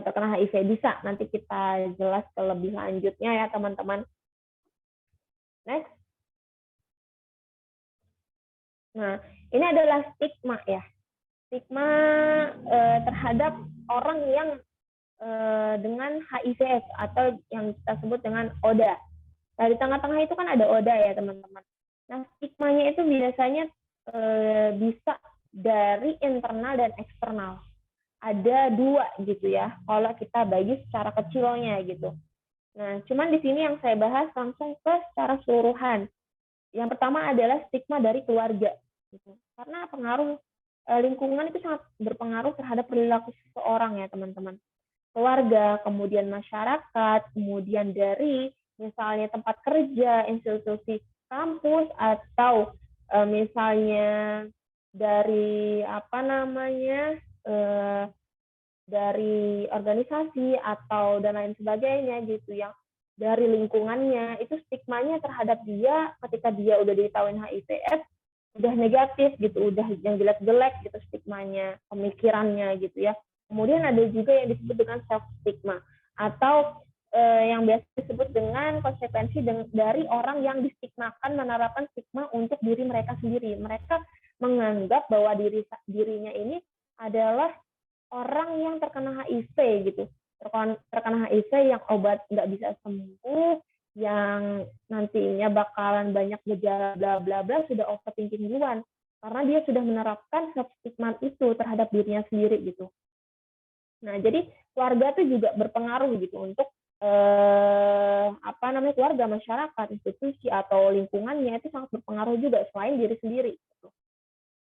terkena HIV. Bisa nanti kita jelas ke lebih lanjutnya ya teman-teman. Next. Nah, ini adalah stigma ya. Stigma terhadap orang yang dengan HIV atau yang kita sebut dengan ODA. Nah, di tengah-tengah itu kan ada ODA ya teman-teman. Nah, stigmanya itu biasanya bisa dari internal dan eksternal. Ada dua gitu ya, kalau kita bagi secara kecilnya gitu. Nah, cuman di sini yang saya bahas langsung ke secara keseluruhan. Yang pertama adalah stigma dari keluarga. Gitu. Karena pengaruh lingkungan itu sangat berpengaruh terhadap perilaku seseorang ya teman-teman. Keluarga, kemudian masyarakat, kemudian dari misalnya tempat kerja, institusi kampus, atau misalnya dari dari organisasi atau dan lain sebagainya gitu, yang dari lingkungannya itu stigmanya terhadap dia ketika dia udah diketahuin HIV/AIDS udah negatif gitu, udah yang jelek-jelek gitu stigmanya, pemikirannya gitu ya. Kemudian ada juga yang disebut dengan self stigma atau yang biasa disebut dengan konsekuensi dari orang yang distigmakan menerapkan stigma untuk diri mereka sendiri. Mereka menganggap bahwa dirinya ini adalah orang yang terkena HIV gitu, terkena HIV yang obat nggak bisa sembuh, yang nantinya bakalan banyak gejala bla bla bla, sudah overthinking duluan karena dia sudah menerapkan self stigma itu terhadap dirinya sendiri gitu. Nah, jadi keluarga itu juga berpengaruh gitu untuk keluarga, masyarakat, institusi atau lingkungannya itu sangat berpengaruh juga selain diri sendiri gitu.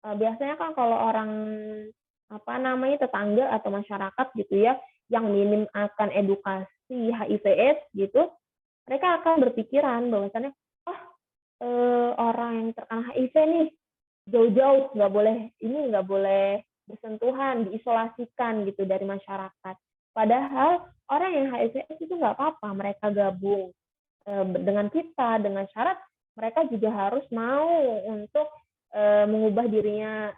Biasanya kan kalau orang tetangga atau masyarakat gitu ya yang minim akan edukasi HIV/AIDS gitu, mereka akan berpikiran bahwasannya orang yang terkena HIV nih jauh-jauh nggak boleh bersentuhan, diisolasikan gitu dari masyarakat. Padahal orang yang HIV/AIDS itu nggak apa-apa, mereka gabung dengan kita dengan syarat mereka juga harus mau untuk mengubah dirinya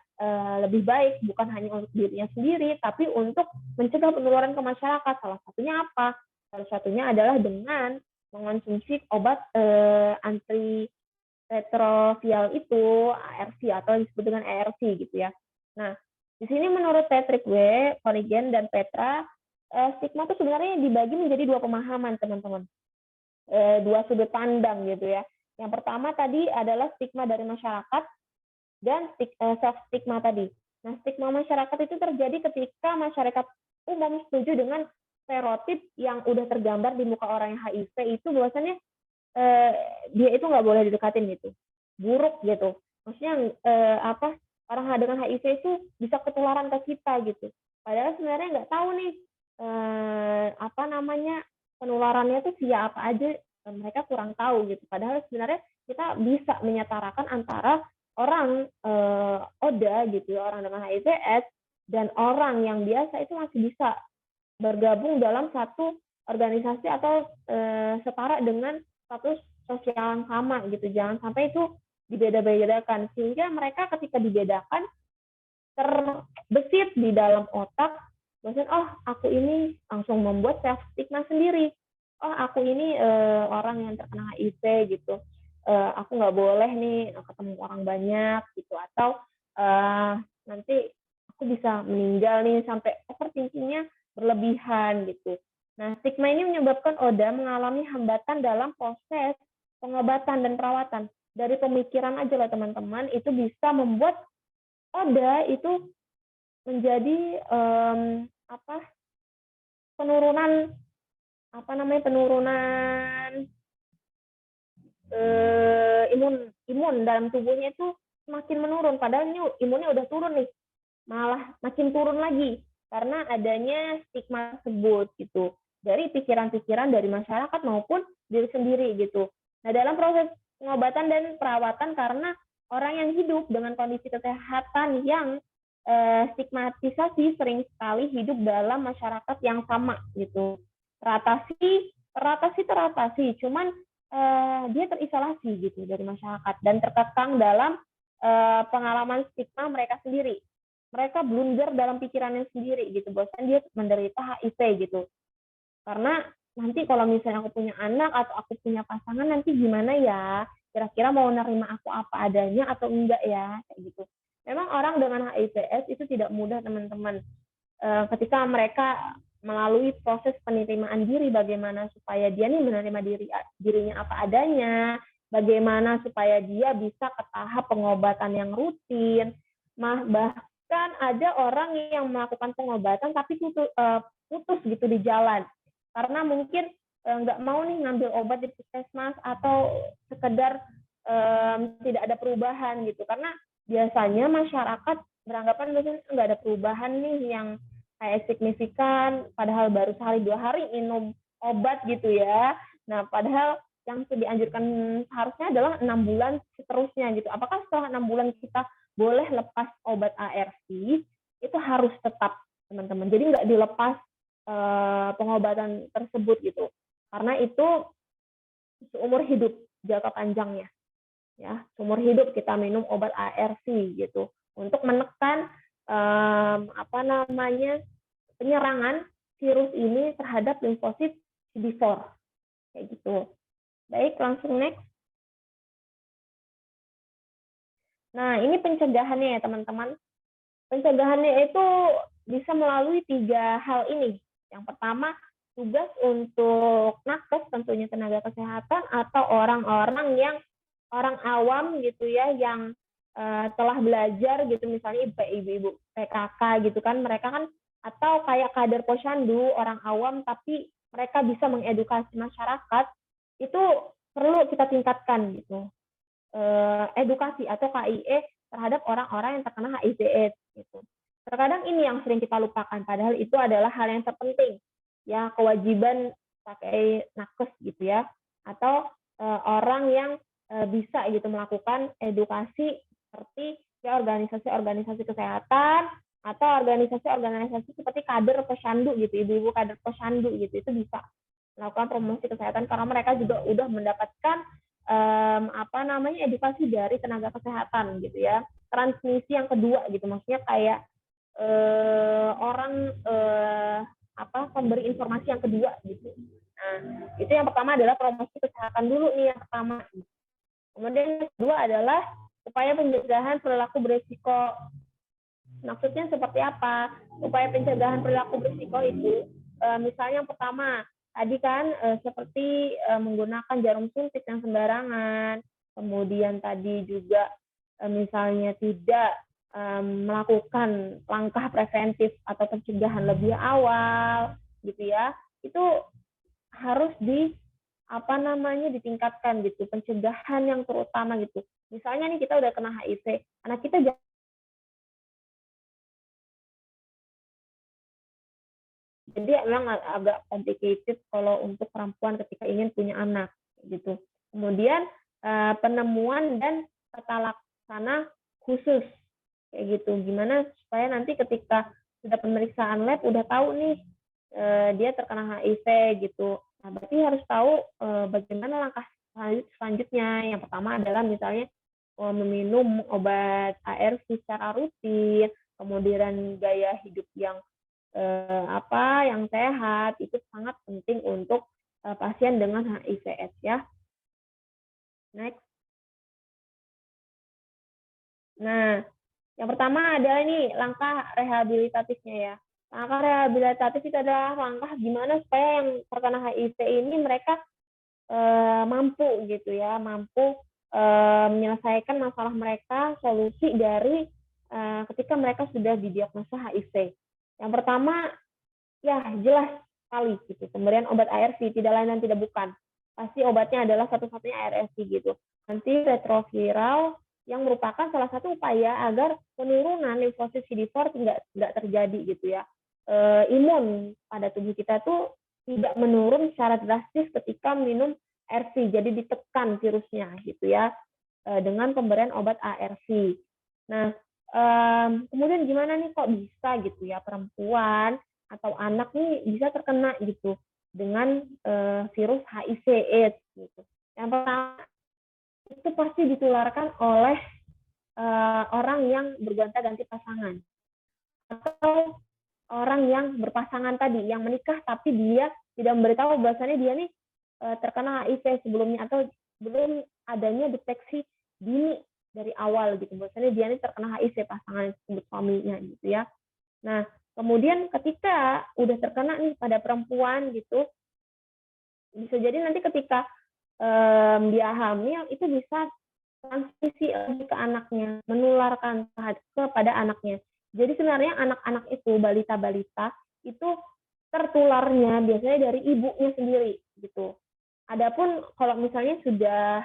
lebih baik, bukan hanya untuk dirinya sendiri, tapi untuk mencegah penularan ke masyarakat. Salah satunya apa? Salah satunya adalah dengan mengonsumsi obat antiretroviral itu, ARV atau disebut dengan ARV gitu ya. Nah, di sini menurut Patrick W, Corrigan, dan Petra, stigma itu sebenarnya dibagi menjadi dua pemahaman, teman-teman. Dua sudut pandang gitu ya. Yang pertama tadi adalah stigma dari masyarakat dan self-stigma tadi. Nah, stigma masyarakat itu terjadi ketika masyarakat umum setuju dengan stereotip yang udah tergambar di muka orang yang HIV itu bahwasannya dia itu nggak boleh didekatin gitu, buruk gitu. Maksudnya orang dengan HIV itu bisa ketularan ke kita gitu. Padahal sebenarnya nggak tahu nih penularannya itu via apa aja, mereka kurang tahu gitu. Padahal sebenarnya kita bisa menyetarakan antara orang ODA gitu ya, orang dengan HIV/AIDS dan orang yang biasa itu masih bisa bergabung dalam satu organisasi atau setara dengan status sosial yang sama gitu. Jangan sampai itu dibeda-bedakan sehingga mereka ketika dibedakan terbesit di dalam otak bahwa aku ini langsung membuat self stigma sendiri. Aku ini orang yang terkena HIV gitu. Aku nggak boleh nih ketemu orang banyak gitu, atau nanti aku bisa meninggal nih, sampai overthinkingnya berlebihan gitu. Nah, stigma ini menyebabkan ODA mengalami hambatan dalam proses pengobatan dan perawatan. Dari pemikiran aja lah teman-teman, itu bisa membuat ODA itu menjadi penurunan imun dalam tubuhnya itu semakin menurun. Padahal ini imunnya udah turun nih, malah makin turun lagi karena adanya stigma tersebut gitu, dari pikiran-pikiran dari masyarakat maupun diri sendiri gitu. Nah, dalam proses pengobatan dan perawatan, karena orang yang hidup dengan kondisi kesehatan yang stigmatisasi sering sekali hidup dalam masyarakat yang sama gitu. Teratasi, cuman dia terisolasi gitu dari masyarakat dan terkekang dalam pengalaman stigma mereka sendiri. Mereka blunder dalam pikirannya sendiri gitu, bahkan dia menderita HIV gitu. Karena nanti kalau misalnya aku punya anak atau aku punya pasangan, nanti gimana ya? Kira-kira mau nerima aku apa adanya atau enggak ya? Kayak gitu. Memang orang dengan HIV/AIDS itu tidak mudah, teman-teman. Ketika mereka melalui proses penerimaan diri, bagaimana supaya dia nih menerima dirinya apa adanya, bagaimana supaya dia bisa ke tahap pengobatan yang rutin. Bahkan ada orang yang melakukan pengobatan tapi putus gitu di jalan, karena mungkin nggak mau nih ngambil obat di puskesmas atau sekedar tidak ada perubahan gitu, karena biasanya masyarakat beranggapan mungkin nggak ada perubahan nih yang kayak signifikan, padahal baru sehari 2 hari minum obat gitu ya. Nah, padahal yang dianjurkan harusnya adalah 6 bulan seterusnya gitu. Apakah setelah 6 bulan kita boleh lepas obat ARV? Itu harus tetap, teman-teman. Jadi nggak dilepas pengobatan tersebut gitu. Karena itu seumur hidup jangka panjangnya. Ya, seumur hidup kita minum obat ARV gitu untuk menekan penyerangan virus ini terhadap limfosit CD4 kayak gitu. Baik, langsung next. Nah, ini pencegahannya ya teman-teman. Pencegahannya itu bisa melalui 3 hal ini. Yang pertama, tugas untuk nakes, tentunya tenaga kesehatan atau orang-orang yang orang awam gitu ya, yang telah belajar gitu, misalnya ibu-ibu PKK gitu kan, mereka kan, atau kayak kader posyandu, orang awam tapi mereka bisa mengedukasi masyarakat, itu perlu kita tingkatkan gitu. Edukasi atau KIE terhadap orang-orang yang terkena HIV/AIDS gitu. Terkadang ini yang sering kita lupakan, padahal itu adalah hal yang terpenting ya, kewajiban pakai nakes gitu ya, atau orang yang bisa gitu melakukan edukasi seperti ya organisasi-organisasi kesehatan atau organisasi-organisasi seperti kader posyandu gitu, ibu-ibu kader posyandu gitu, itu bisa melakukan promosi kesehatan karena mereka juga udah mendapatkan edukasi dari tenaga kesehatan gitu ya. Transmisi yang kedua gitu, maksudnya kayak pemberi informasi yang kedua gitu Nah, itu yang pertama adalah promosi kesehatan dulu nih yang pertama. Kemudian yang kedua adalah upaya pencegahan perilaku berisiko. Maksudnya seperti apa? Upaya pencegahan perilaku berisiko itu, misalnya yang pertama, tadi kan seperti menggunakan jarum suntik yang sembarangan, kemudian tadi juga misalnya tidak melakukan langkah preventif atau pencegahan lebih awal, gitu ya. Itu harus ditingkatkan gitu, pencegahan yang terutama gitu. Misalnya nih kita udah kena HIV, anak kita jadi memang agak complicated kalau untuk perempuan ketika ingin punya anak gitu. Kemudian penemuan dan tata laksana khusus kayak gitu. Gimana supaya nanti ketika sudah pemeriksaan lab udah tahu nih dia terkena HIV gitu. Nah, berarti harus tahu bagaimana langkah selanjutnya. Yang pertama adalah misalnya meminum obat ARV secara rutin, kemudian gaya hidup yang yang sehat itu sangat penting untuk pasien dengan HIV/AIDS ya. Next. Nah, yang pertama adalah ini langkah rehabilitatifnya ya. Langkah rehabilitatif itu adalah langkah gimana supaya yang terkena HIV ini mereka mampu gitu ya, mampu menyelesaikan masalah mereka, solusi dari ketika mereka sudah didiagnosa HIV. Yang pertama, ya jelas sekali gitu. Pemberian obat ARV tidak lain dan tidak bukan. Pasti obatnya adalah satu-satunya ARV gitu. Antiretroviral yang merupakan salah satu upaya agar penurunan limfosit CD4 tidak terjadi gitu ya. Imun pada tubuh kita tuh tidak menurun secara drastis ketika minum ARV. Jadi ditekan virusnya gitu ya dengan pemberian obat ARV. Nah, kemudian gimana nih kok bisa gitu ya perempuan atau anak nih bisa terkena gitu dengan virus HIV/AIDS gitu. Yang pertama itu pasti ditularkan oleh orang yang bergonta-ganti pasangan atau orang yang berpasangan tadi yang menikah tapi dia tidak memberitahu bahwasannya dia nih terkena HIV sebelumnya atau belum adanya deteksi dini dari awal gitu, bahwasanya dia ini terkena HIV pasangan tersebut suaminya gitu ya. Nah, kemudian ketika udah terkena nih pada perempuan gitu, bisa jadi nanti ketika dia hamil itu bisa transmisi ke anaknya, menularkan kepada anaknya. Jadi sebenarnya anak-anak itu, balita-balita itu tertularnya biasanya dari ibunya sendiri gitu. Adapun kalau misalnya sudah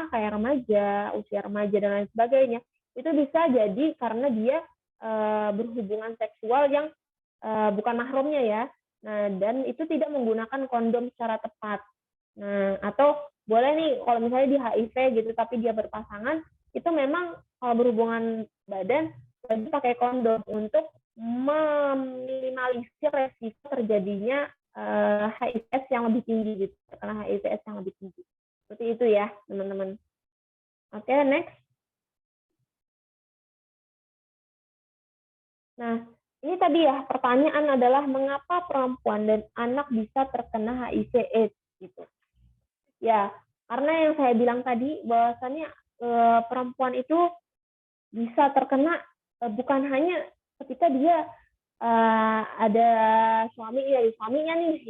kayak remaja, usia remaja dan lain sebagainya, itu bisa jadi karena dia berhubungan seksual yang bukan mahramnya ya. Nah, dan itu tidak menggunakan kondom secara tepat. Nah, atau boleh nih kalau misalnya di HIV gitu tapi dia berpasangan, itu memang kalau berhubungan badan wajib pakai kondom untuk meminimalisir resiko terjadinya HIV/AIDS yang lebih tinggi gitu, karena HIV/AIDS yang lebih tinggi. Seperti itu ya, teman-teman. Oke, next. Nah, ini tadi ya, pertanyaan adalah mengapa perempuan dan anak bisa terkena HIV/AIDS gitu. Ya, karena yang saya bilang tadi bahwasannya perempuan itu bisa terkena bukan hanya ketika dia ada suaminya nih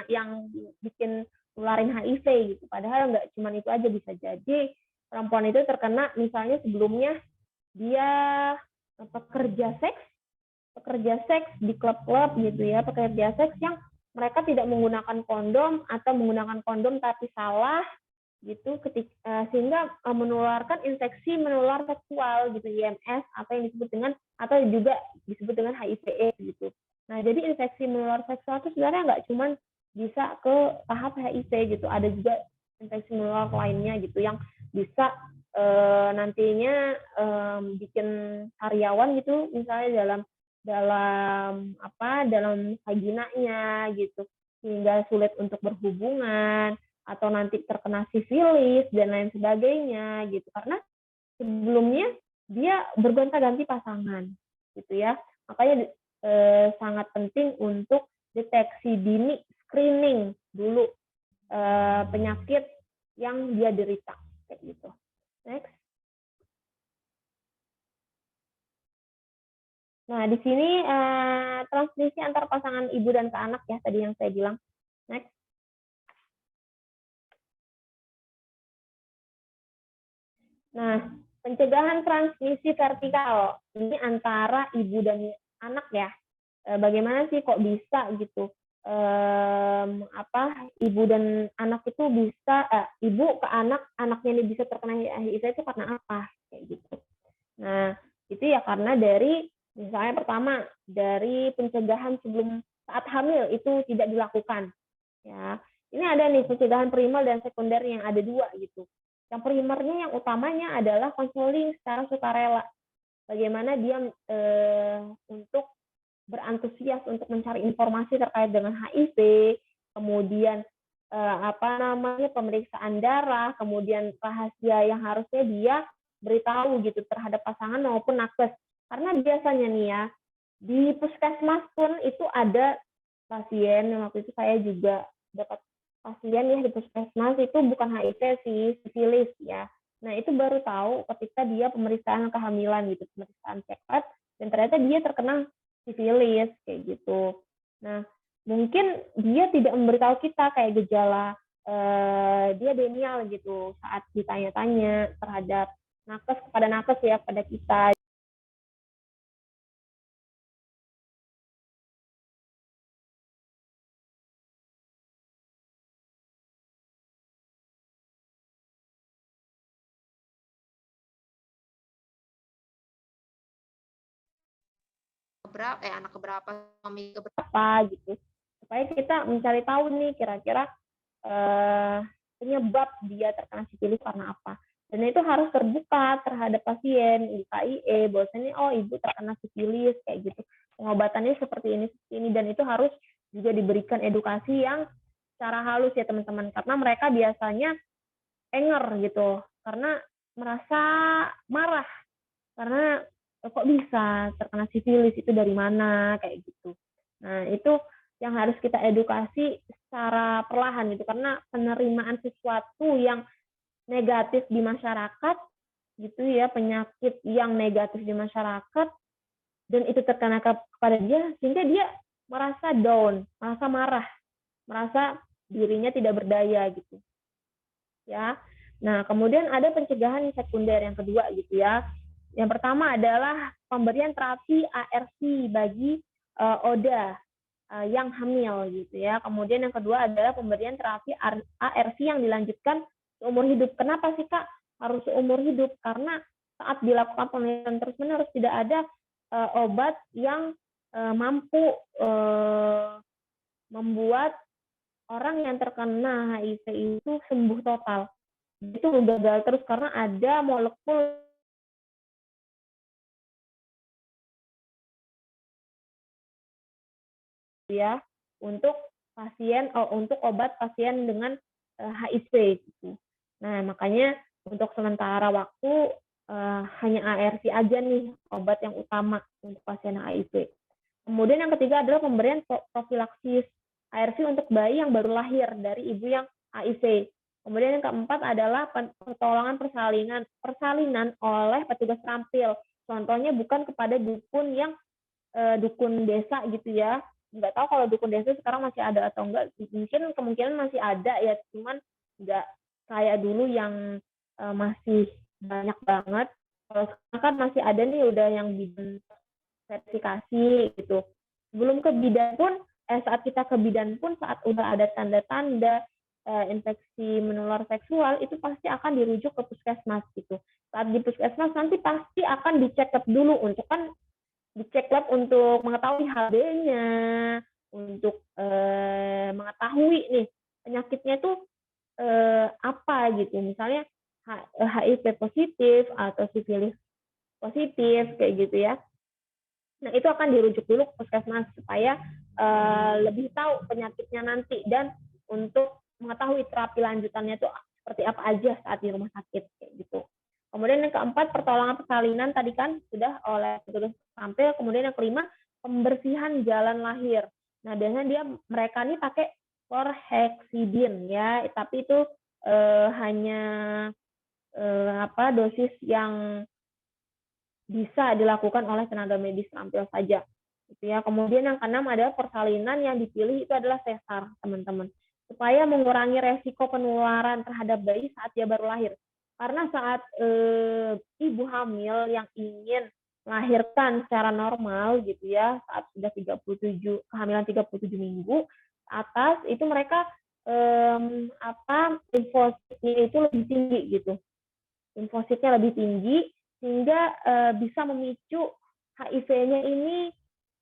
yang bikin nularin HIV gitu. Padahal nggak cuma itu aja, bisa jadi perempuan itu terkena misalnya sebelumnya dia pekerja seks di klub-klub gitu ya, pekerja seks yang mereka tidak menggunakan kondom atau menggunakan kondom tapi salah gitu sehingga menularkan infeksi menular seksual gitu, IMS atau juga disebut dengan HIV/AIDS gitu. Nah, jadi infeksi menular seksual itu sebenarnya nggak cuma bisa ke tahap HIV gitu, ada juga infeksi menular lainnya gitu yang bisa nantinya bikin karyawan gitu misalnya dalam vaginanya gitu sehingga sulit untuk berhubungan atau nanti terkena sifilis dan lain sebagainya gitu, karena sebelumnya dia bergonta-ganti pasangan gitu ya. Makanya sangat penting untuk deteksi dini, screening dulu penyakit yang dia derita kayak gitu. Next. Nah, di sini transmisi antar pasangan ibu dan ke anak ya tadi yang saya bilang. Next. Nah, pencegahan transmisi vertikal ini antara ibu dan anak ya. Bagaimana sih kok bisa gitu? Ibu dan anak itu bisa ibu ke anak, anaknya ini bisa terkena HIV itu karena apa? Kayak gitu. Nah, itu ya karena dari misalnya pertama dari pencegahan sebelum saat hamil itu tidak dilakukan. Ya, ini ada nih pencegahan primer dan sekunder yang ada dua gitu. Yang primernya yang utamanya adalah konseling secara sukarela. Bagaimana dia untuk berantusias untuk mencari informasi terkait dengan HIV, kemudian pemeriksaan darah, kemudian rahasia yang harusnya dia beritahu gitu terhadap pasangan maupun nakes. Karena biasanya nih ya di puskesmas pun itu ada pasien yang waktu itu saya juga dapat pasien ya di puskesmas itu bukan HIV sih, sifilis ya. Nah itu baru tahu ketika dia pemeriksaan kehamilan gitu, pemeriksaan check up dan ternyata dia terkena sifilis kayak gitu. Nah mungkin dia tidak memberitahu kita kayak gejala dia denial gitu saat ditanya-tanya terhadap nakes kepada nakes ya pada kita. Anak keberapa, suami keberapa. Apa gitu supaya kita mencari tahu nih kira-kira penyebab dia terkena sifilis karena apa dan itu harus terbuka terhadap pasien IKIE bahwasanya oh ibu terkena sifilis kayak gitu pengobatannya seperti ini dan itu harus juga diberikan edukasi yang secara halus ya teman-teman karena mereka biasanya enger gitu karena merasa marah karena kok bisa terkena sifilis itu dari mana kayak gitu. Nah, itu yang harus kita edukasi secara perlahan gitu karena penerimaan sesuatu yang negatif di masyarakat gitu ya, penyakit yang negatif di masyarakat dan itu terkena kepada dia sehingga dia merasa down, merasa marah, merasa dirinya tidak berdaya gitu. Ya. Nah, kemudian ada pencegahan sekunder yang kedua gitu ya. Yang pertama adalah pemberian terapi ARV bagi ODA yang hamil gitu ya. Kemudian yang kedua adalah pemberian terapi ARV yang dilanjutkan seumur hidup. Kenapa sih Kak harus seumur hidup? Karena saat dilakukan penelitian terus-menerus tidak ada obat yang mampu membuat orang yang terkena HIV itu sembuh total. Itu gagal terus karena ada molekul ya untuk untuk obat pasien dengan HIV gitu. Nah, makanya untuk sementara waktu hanya ARV aja nih obat yang utama untuk pasien HIV. Kemudian yang ketiga adalah pemberian profilaksis ARV untuk bayi yang baru lahir dari ibu yang HIV. Kemudian yang keempat adalah pertolongan persalinan oleh petugas terampil. Contohnya bukan kepada dukun yang dukun desa gitu ya. Nggak tahu kalau dukun desa sekarang masih ada atau enggak. Mungkin kemungkinan masih ada ya, cuman nggak kayak dulu yang masih banyak banget. Kalau sekarang kan masih ada nih udah yang bidan verifikasi gitu. Sebelum ke bidan pun, saat kita ke bidan pun saat udah ada tanda-tanda infeksi menular seksual itu pasti akan dirujuk ke puskesmas gitu. Saat di puskesmas nanti pasti akan dicek dulu untuk kan dicek lab untuk mengetahui HB-nya, untuk mengetahui nih penyakitnya itu apa gitu. Misalnya HIV positif atau sifilis positif kayak gitu ya. Nah, itu akan dirujuk dulu ke puskesmas supaya lebih tahu penyakitnya nanti dan untuk mengetahui terapi lanjutannya itu seperti apa aja saat di rumah sakit kayak gitu. Kemudian yang keempat, pertolongan persalinan tadi kan sudah oleh petugas terampil. Kemudian yang kelima, pembersihan jalan lahir. Nah, biasanya mereka nih pakai chlorhexidin ya, tapi itu hanya dosis yang bisa dilakukan oleh tenaga medis terampil saja. Gitu ya. Kemudian yang keenam adalah persalinan, yang dipilih itu adalah sesar, teman-teman. Supaya mengurangi resiko penularan terhadap bayi saat dia baru lahir. Karena saat ibu hamil yang ingin melahirkan secara normal gitu ya, saat sudah kehamilan 37 minggu atas, itu mereka limfositnya itu lebih tinggi gitu. Limfositnya lebih tinggi sehingga bisa memicu HIV-nya ini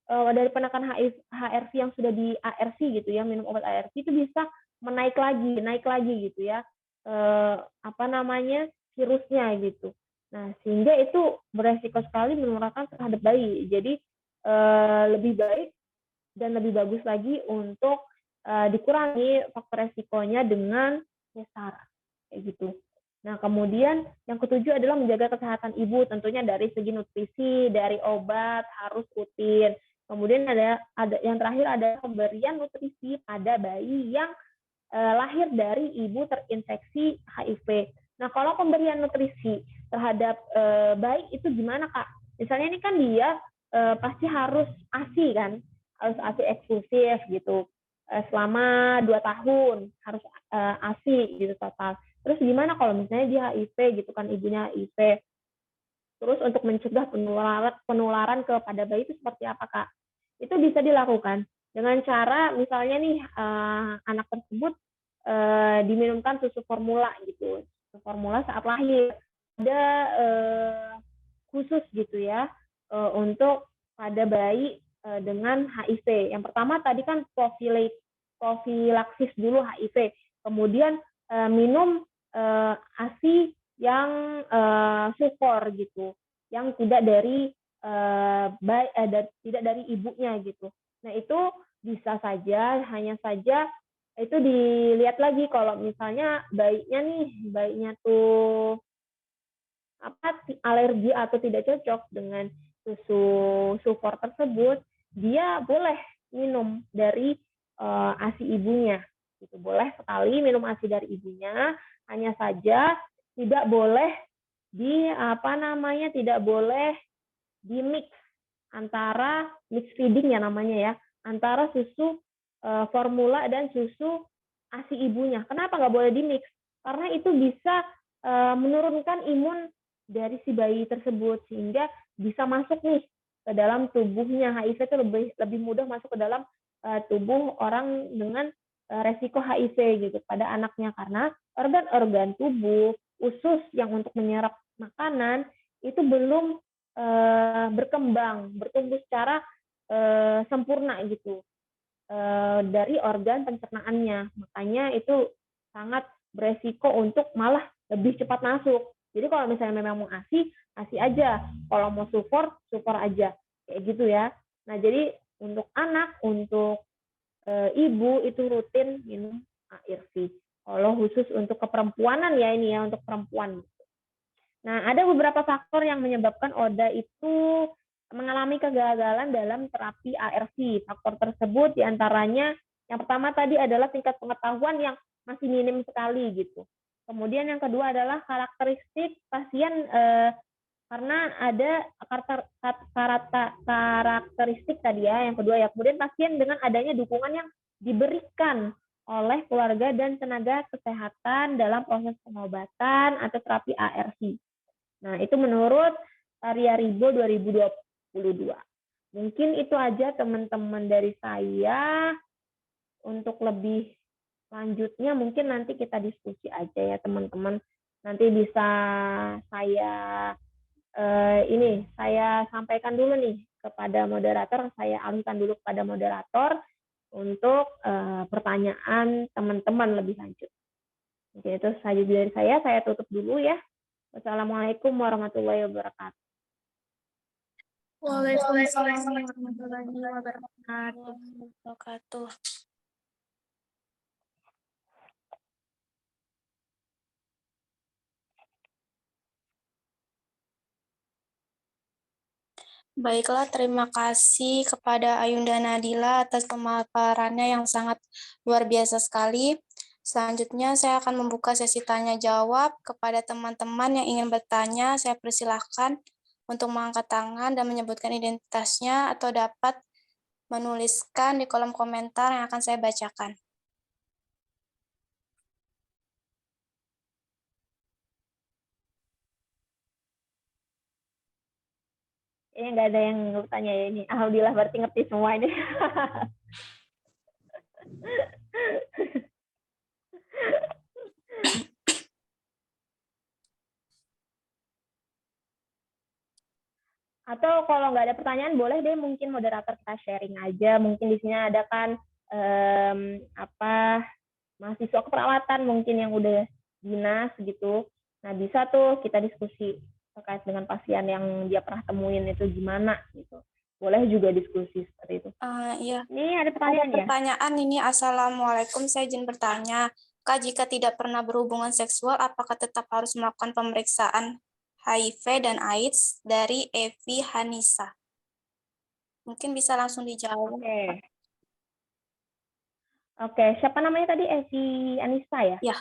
dari penekan HRV yang sudah di ARV gitu ya, minum obat ARV itu bisa naik lagi gitu ya, virusnya gitu. Nah, sehingga itu beresiko sekali menularkan terhadap bayi. Jadi lebih baik dan lebih bagus lagi untuk dikurangi faktor resikonya dengan sesar kayak gitu. Nah, kemudian yang ketujuh adalah menjaga kesehatan ibu, tentunya dari segi nutrisi, dari obat harus rutin. Kemudian ada yang terakhir ada pemberian nutrisi pada bayi yang lahir dari ibu terinfeksi HIV. Nah, kalau pemberian nutrisi terhadap bayi itu gimana, Kak? Misalnya ini kan dia pasti harus ASI kan, harus ASI eksklusif gitu. Selama 2 tahun harus ASI gitu total. Terus gimana kalau misalnya dia HIV gitu kan, ibunya HIV. Terus untuk mencegah penularan kepada bayi itu seperti apa, Kak? Itu bisa dilakukan dengan cara misalnya nih anak tersebut diminumkan susu formula gitu. Susu formula saat lahir. Ada khusus gitu ya untuk pada bayi dengan HIV. Yang pertama tadi kan profilaksis dulu HIV. Kemudian minum ASI yang sufor gitu, yang tidak dari tidak dari ibunya gitu. Nah, itu bisa saja, hanya saja itu dilihat lagi kalau misalnya bayinya tuh alergi atau tidak cocok dengan susu sufor tersebut, dia boleh minum dari ASI ibunya. Gitu. Boleh sekali minum ASI dari ibunya, hanya saja tidak boleh tidak boleh di mix antara mix feeding ya namanya ya, antara susu formula dan susu ASI ibunya. Kenapa nggak boleh di mix? Karena itu bisa menurunkan imun dari si bayi tersebut sehingga bisa masuk nih ke dalam tubuhnya. HIV itu lebih mudah masuk ke dalam tubuh orang dengan resiko HIV gitu pada anaknya, karena organ-organ tubuh usus yang untuk menyerap makanan itu belum bertumbuh secara sempurna gitu dari organ pencernaannya. Makanya itu sangat beresiko untuk malah lebih cepat masuk. Jadi kalau misalnya memang mau ASI aja. Kalau mau sufor aja. Kayak gitu ya. Nah, jadi untuk anak, untuk ibu itu rutin minum ARV. Kalau khusus untuk keperempuanan ya ini ya, untuk perempuan. Nah, ada beberapa faktor yang menyebabkan ODA itu mengalami kegagalan dalam terapi ARV. Faktor tersebut diantaranya yang pertama tadi adalah tingkat pengetahuan yang masih minim sekali gitu. Kemudian yang kedua adalah karakteristik pasien karena ada karakteristik tadi ya, yang kedua ya. Kemudian pasien dengan adanya dukungan yang diberikan oleh keluarga dan tenaga kesehatan dalam proses pengobatan atau terapi ARV. Nah, itu menurut Taryaribo 2022. Mungkin itu aja teman-teman dari saya. Untuk lebih lanjutnya mungkin nanti kita diskusi aja ya teman-teman. Nanti bisa saya sampaikan dulu nih kepada moderator, saya alihkan dulu kepada moderator untuk pertanyaan teman-teman lebih lanjut. Oke, itu saja dari saya tutup dulu ya. Wassalamualaikum warahmatullahi wabarakatuh. Waalaikumsalam warahmatullahi wabarakatuh. Baiklah, terima kasih kepada Ayunda Nadila atas pemaparannya yang sangat luar biasa sekali. Selanjutnya saya akan membuka sesi tanya jawab kepada teman-teman yang ingin bertanya. Saya persilahkan untuk mengangkat tangan dan menyebutkan identitasnya atau dapat menuliskan di kolom komentar yang akan saya bacakan. Ini nggak ada yang bertanya ya ini. Alhamdulillah berarti ngerti semua ini. Atau kalau nggak ada pertanyaan, boleh deh mungkin moderator kita sharing aja. Mungkin di sini ada kan mahasiswa keperawatan mungkin yang udah dinas gitu. Nah bisa tuh kita diskusi terkait dengan pasien yang dia pernah temuin itu gimana gitu. Boleh juga diskusi seperti itu. Iya. Ini ada pertanyaan ya? Pertanyaan ini, Assalamualaikum, saya izin bertanya. Kak, jika tidak pernah berhubungan seksual, apakah tetap harus melakukan pemeriksaan HIV dan AIDS dari Evi Hanisa? Mungkin bisa langsung dijawab. Oke, siapa namanya tadi? Evi Anissa ya? Ya.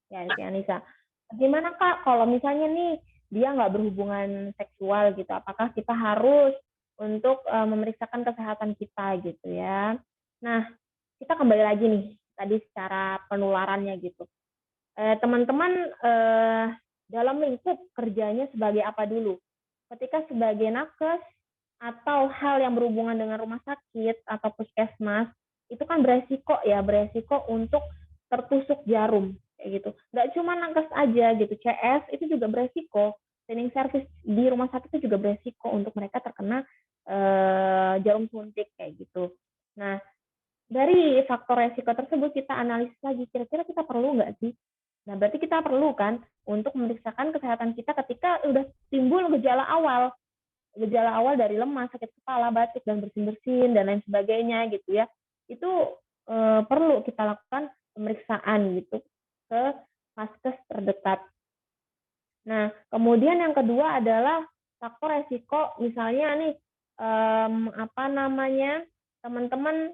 Ya, Evi Anissa. Gimana Kak, kalau misalnya nih dia nggak berhubungan seksual gitu, apakah kita harus untuk memeriksakan kesehatan kita gitu ya? Nah, kita kembali lagi nih tadi secara penularannya gitu. Teman-teman dalam lingkup kerjanya sebagai apa dulu? Ketika sebagai nakes atau hal yang berhubungan dengan rumah sakit atau puskesmas, itu kan beresiko untuk tertusuk jarum kayak gitu. Nggak cuma nakes aja gitu, CS itu juga beresiko. Cleaning service di rumah sakit itu juga beresiko untuk mereka terkena jarum suntik kayak gitu. Nah, dari faktor resiko tersebut kita analisis lagi, kira-kira kita perlu nggak sih? Nah, berarti kita perlu kan untuk memeriksakan kesehatan kita ketika udah timbul gejala awal dari lemas, sakit kepala, batuk, dan bersin-bersin, dan lain sebagainya gitu ya. Itu perlu kita lakukan pemeriksaan gitu ke vaskes terdekat. Nah, kemudian yang kedua adalah faktor resiko, misalnya nih, teman-teman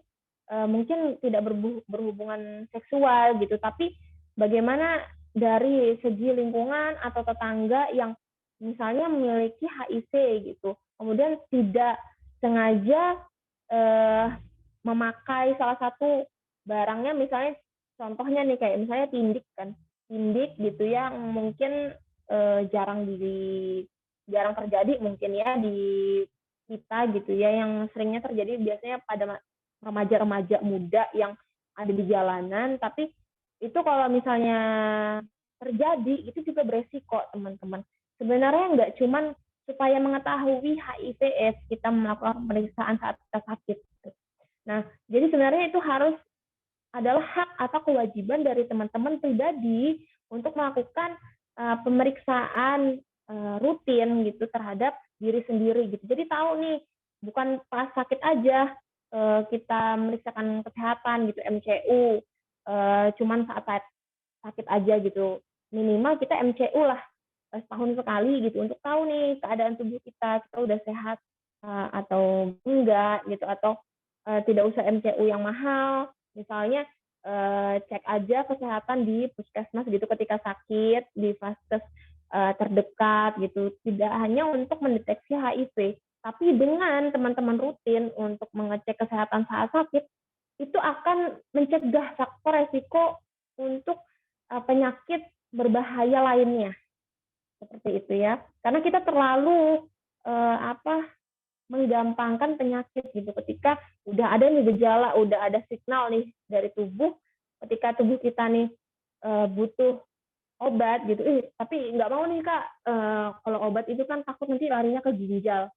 mungkin tidak berhubungan seksual gitu, tapi bagaimana dari segi lingkungan atau tetangga yang misalnya memiliki HIV gitu, kemudian tidak sengaja memakai salah satu barangnya, misalnya contohnya nih kayak misalnya tindik gitu ya, mungkin jarang terjadi mungkin ya di kita gitu ya, yang seringnya terjadi biasanya pada remaja-remaja muda yang ada di jalanan, tapi itu kalau misalnya terjadi itu juga beresiko teman-teman. Sebenarnya nggak cuman supaya mengetahui HIV/AIDS kita melakukan pemeriksaan saat kita sakit. Nah, jadi sebenarnya itu harus adalah hak atau kewajiban dari teman-teman pribadi untuk melakukan pemeriksaan rutin gitu terhadap diri sendiri gitu. Jadi tahu nih, bukan pas sakit aja kita memeriksakan kesehatan gitu, MCU, cuman saat sakit aja gitu. Minimal kita MCU lah setahun sekali gitu untuk tahu nih keadaan tubuh kita udah sehat atau enggak gitu, atau tidak usah MCU yang mahal, misalnya cek aja kesehatan di puskesmas gitu ketika sakit, di vaskes terdekat gitu, tidak hanya untuk mendeteksi HIV, tapi dengan teman-teman rutin untuk mengecek kesehatan saat sakit, itu akan mencegah faktor resiko untuk penyakit berbahaya lainnya. Seperti itu ya. Karena kita terlalu menggampangkan penyakit gitu. Ketika udah ada nih gejala, udah ada signal nih dari tubuh, ketika tubuh kita nih butuh obat gitu, tapi nggak mau nih Kak, kalau obat itu kan takut nanti larinya ke ginjal.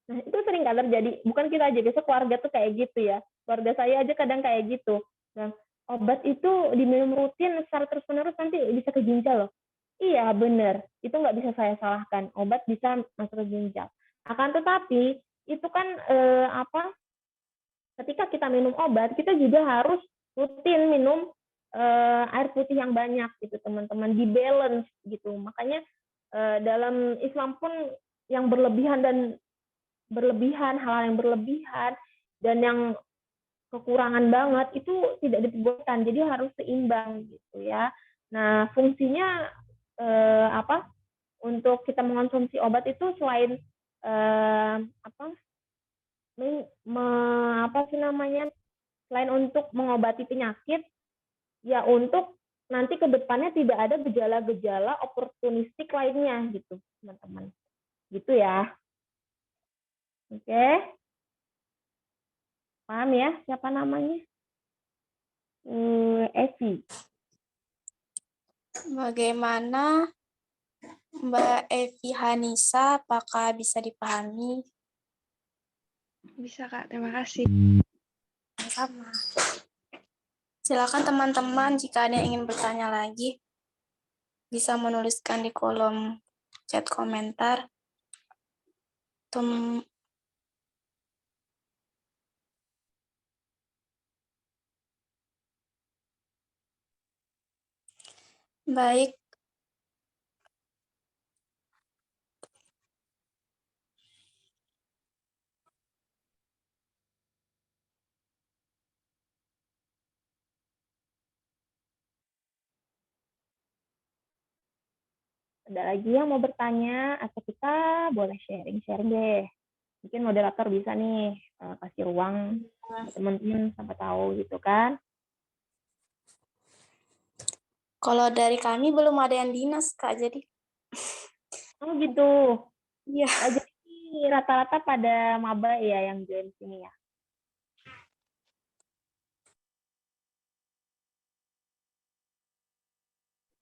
Nah, itu sering kali terjadi, bukan kita aja, biasa keluarga tuh kayak gitu ya. Keluarga saya aja kadang kayak gitu. Nah, obat itu diminum rutin secara terus-menerus nanti bisa ke ginjal loh. Iya, benar. Itu nggak bisa saya salahkan. Obat bisa masuk ke ginjal. Akan tetapi, itu kan ketika kita minum obat, kita juga harus rutin minum air putih yang banyak gitu teman-teman, di balance gitu. Makanya dalam Islam pun yang berlebihan hal-hal yang berlebihan dan yang kekurangan banget itu tidak diperbolehkan. Jadi harus seimbang gitu ya. Nah, fungsinya untuk kita mengonsumsi obat itu selain selain untuk mengobati penyakit, ya untuk nanti ke depannya tidak ada gejala-gejala oportunistik lainnya gitu, teman-teman. Gitu ya. Oke. Paham ya siapa namanya? Evi. Bagaimana Mbak Evi Hanisa, apakah bisa dipahami? Bisa, Kak. Terima kasih. Sama. Silakan teman-teman jika ada yang ingin bertanya lagi, bisa menuliskan di kolom chat komentar. Baik. Ada lagi yang mau bertanya atau kita boleh sharing-sharing deh. Mungkin moderator bisa nih kasih ruang teman-teman sampai tahu gitu kan. Kalau dari kami belum ada yang dinas, Kak, jadi. Oh gitu. Iya. Jadi rata-rata pada maba ya yang join sini ya.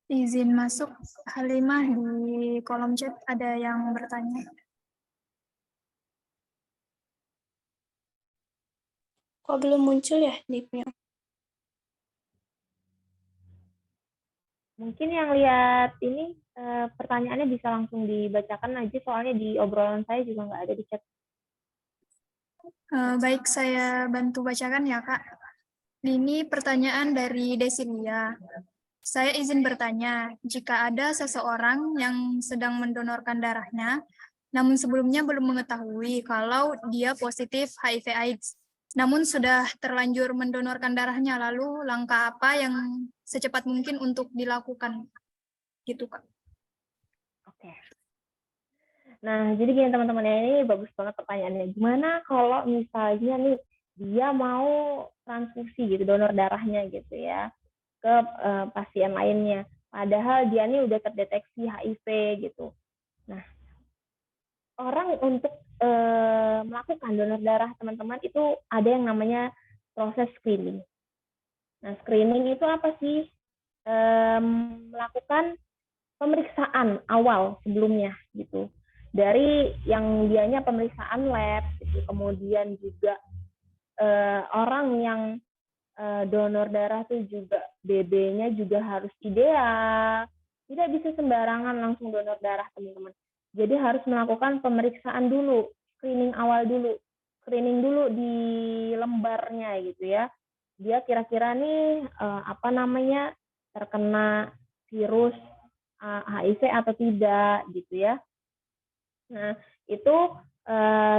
Izin masuk, Halimah, di kolom chat ada yang bertanya. Kok belum muncul ya nicknya? Mungkin yang lihat ini pertanyaannya bisa langsung dibacakan aja, soalnya di obrolan saya juga nggak ada di chat. Baik, saya bantu bacakan ya, Kak. Ini pertanyaan dari Desilia. Saya izin bertanya, jika ada seseorang yang sedang mendonorkan darahnya, namun sebelumnya belum mengetahui kalau dia positif HIV/AIDS, namun sudah terlanjur mendonorkan darahnya, lalu langkah apa yang secepat mungkin untuk dilakukan? Gitu, Kak. Oke. Nah, jadi gini teman-teman, ya, ini bagus banget pertanyaannya. Gimana kalau misalnya nih dia mau transfusi gitu, donor darahnya gitu ya, ke pasien lainnya. Padahal dia nih udah terdeteksi HIV gitu. Nah, orang untuk melakukan donor darah teman-teman itu ada yang namanya proses screening. Nah, screening itu apa sih? Melakukan pemeriksaan awal sebelumnya gitu. Dari yang dianya pemeriksaan lab gitu, kemudian juga orang yang donor darah tuh juga BB-nya juga harus ideal. Tidak bisa sembarangan langsung donor darah, teman-teman. Jadi harus melakukan pemeriksaan dulu, screening awal dulu. Screening dulu di lembarnya gitu ya. Dia kira-kira nih terkena virus HIV atau tidak gitu ya. Nah, itu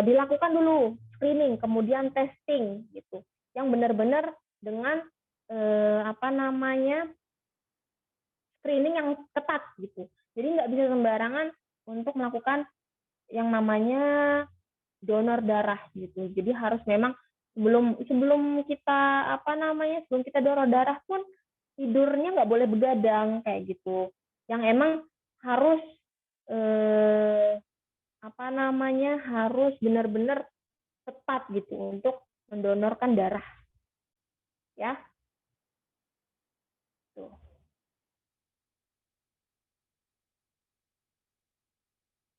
dilakukan dulu screening, kemudian testing gitu. Yang benar-benar dengan screening yang ketat gitu. Jadi nggak bisa sembarangan untuk melakukan yang namanya donor darah gitu. Jadi harus memang sebelum kita sebelum kita donor darah pun tidurnya nggak boleh begadang kayak gitu. Yang emang harus harus benar-benar tepat gitu untuk mendonorkan darah. Ya. Tuh.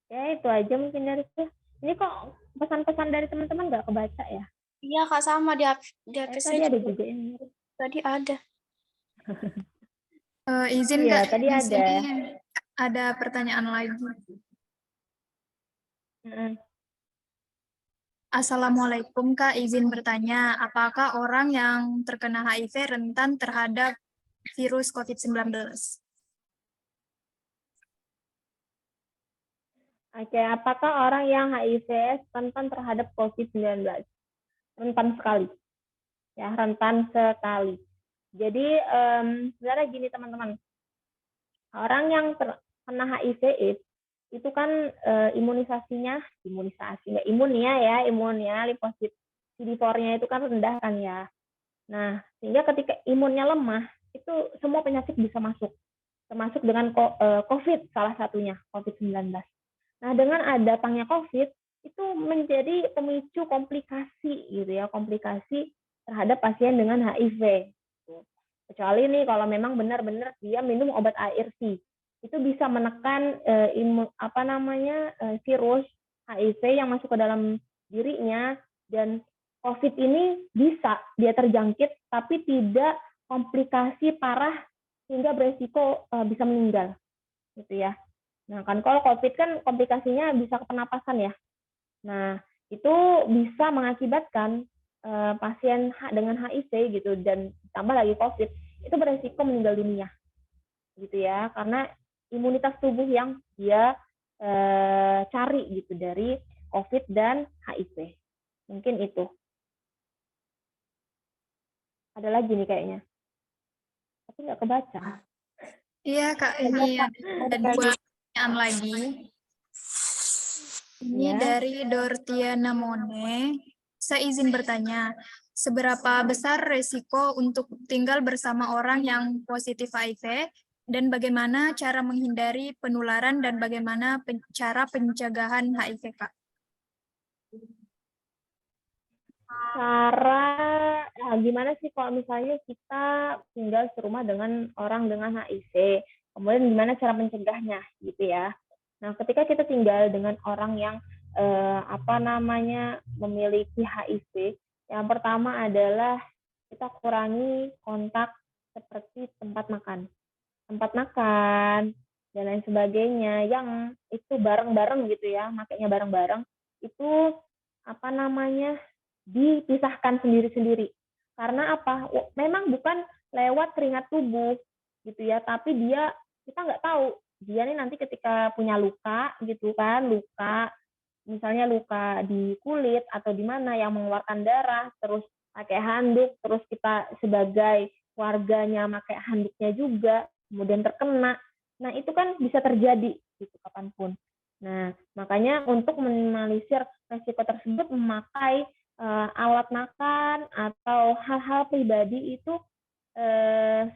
Ya, itu aja mungkin dari saya. Ini kok pesan-pesan dari teman-teman nggak kebaca ya? Iya, Kak, sama di HP Tadi ada juga yang mirip. Tadi ada. Izin, Iya, Kak, tadi di ada. sini ada pertanyaan lagi. Assalamualaikum, Kak, izin bertanya, apakah orang yang terkena HIV rentan terhadap virus COVID-19? Oke, apakah orang yang HIV rentan terhadap COVID-19? Rentan sekali. Ya, rentan sekali. Jadi sebenarnya gini teman-teman, orang yang kena HIV/AIDS itu kan imunisasinya, imunnya limfosit CD4-nya itu kan rendah kan ya. Nah, sehingga ketika imunnya lemah, itu semua penyakit bisa masuk, termasuk dengan COVID salah satunya, COVID-19. Nah, dengan datangnya COVID, itu menjadi pemicu komplikasi gitu ya, komplikasi terhadap pasien dengan HIV. Kecuali nih kalau memang benar-benar dia minum obat ARV, itu bisa menekan virus HIV yang masuk ke dalam dirinya, dan COVID ini bisa dia terjangkit tapi tidak komplikasi parah sehingga beresiko bisa meninggal gitu ya. Nah, kan kalau COVID kan komplikasinya bisa ke pernapasan ya. Nah, itu bisa mengakibatkan pasien dengan HIV gitu, dan tambah lagi COVID, itu beresiko meninggal dunia gitu ya, karena imunitas tubuh yang dia cari gitu dari COVID dan HIV. Mungkin itu. Ada lagi nih kayaknya. Tapi nggak kebaca. Iya Kak, ini ada 2 pertanyaan lagi. Ini Ya. dari Dortiana Mone. Saya izin bertanya, seberapa besar resiko untuk tinggal bersama orang yang positif HIV, dan bagaimana cara menghindari penularan dan bagaimana cara pencegahan HIV, Kak? Gimana sih kalau misalnya kita tinggal serumah dengan orang dengan HIV, kemudian gimana cara mencegahnya gitu ya. Nah, ketika kita tinggal dengan orang yang memiliki HIV, yang pertama adalah kita kurangi kontak seperti tempat makan dan lain sebagainya yang itu bareng-bareng gitu ya, makanya bareng-bareng itu dipisahkan sendiri-sendiri. Karena apa? Memang bukan lewat keringat tubuh gitu ya, tapi kita nggak tahu dia nih nanti ketika punya luka gitu kan, misalnya luka di kulit atau di mana yang mengeluarkan darah, terus pakai handuk, terus kita sebagai warganya pakai handuknya juga, kemudian terkena. Nah, itu kan bisa terjadi gitu kapanpun. Nah, makanya untuk meminimalisir resiko tersebut, memakai alat makan atau hal-hal pribadi itu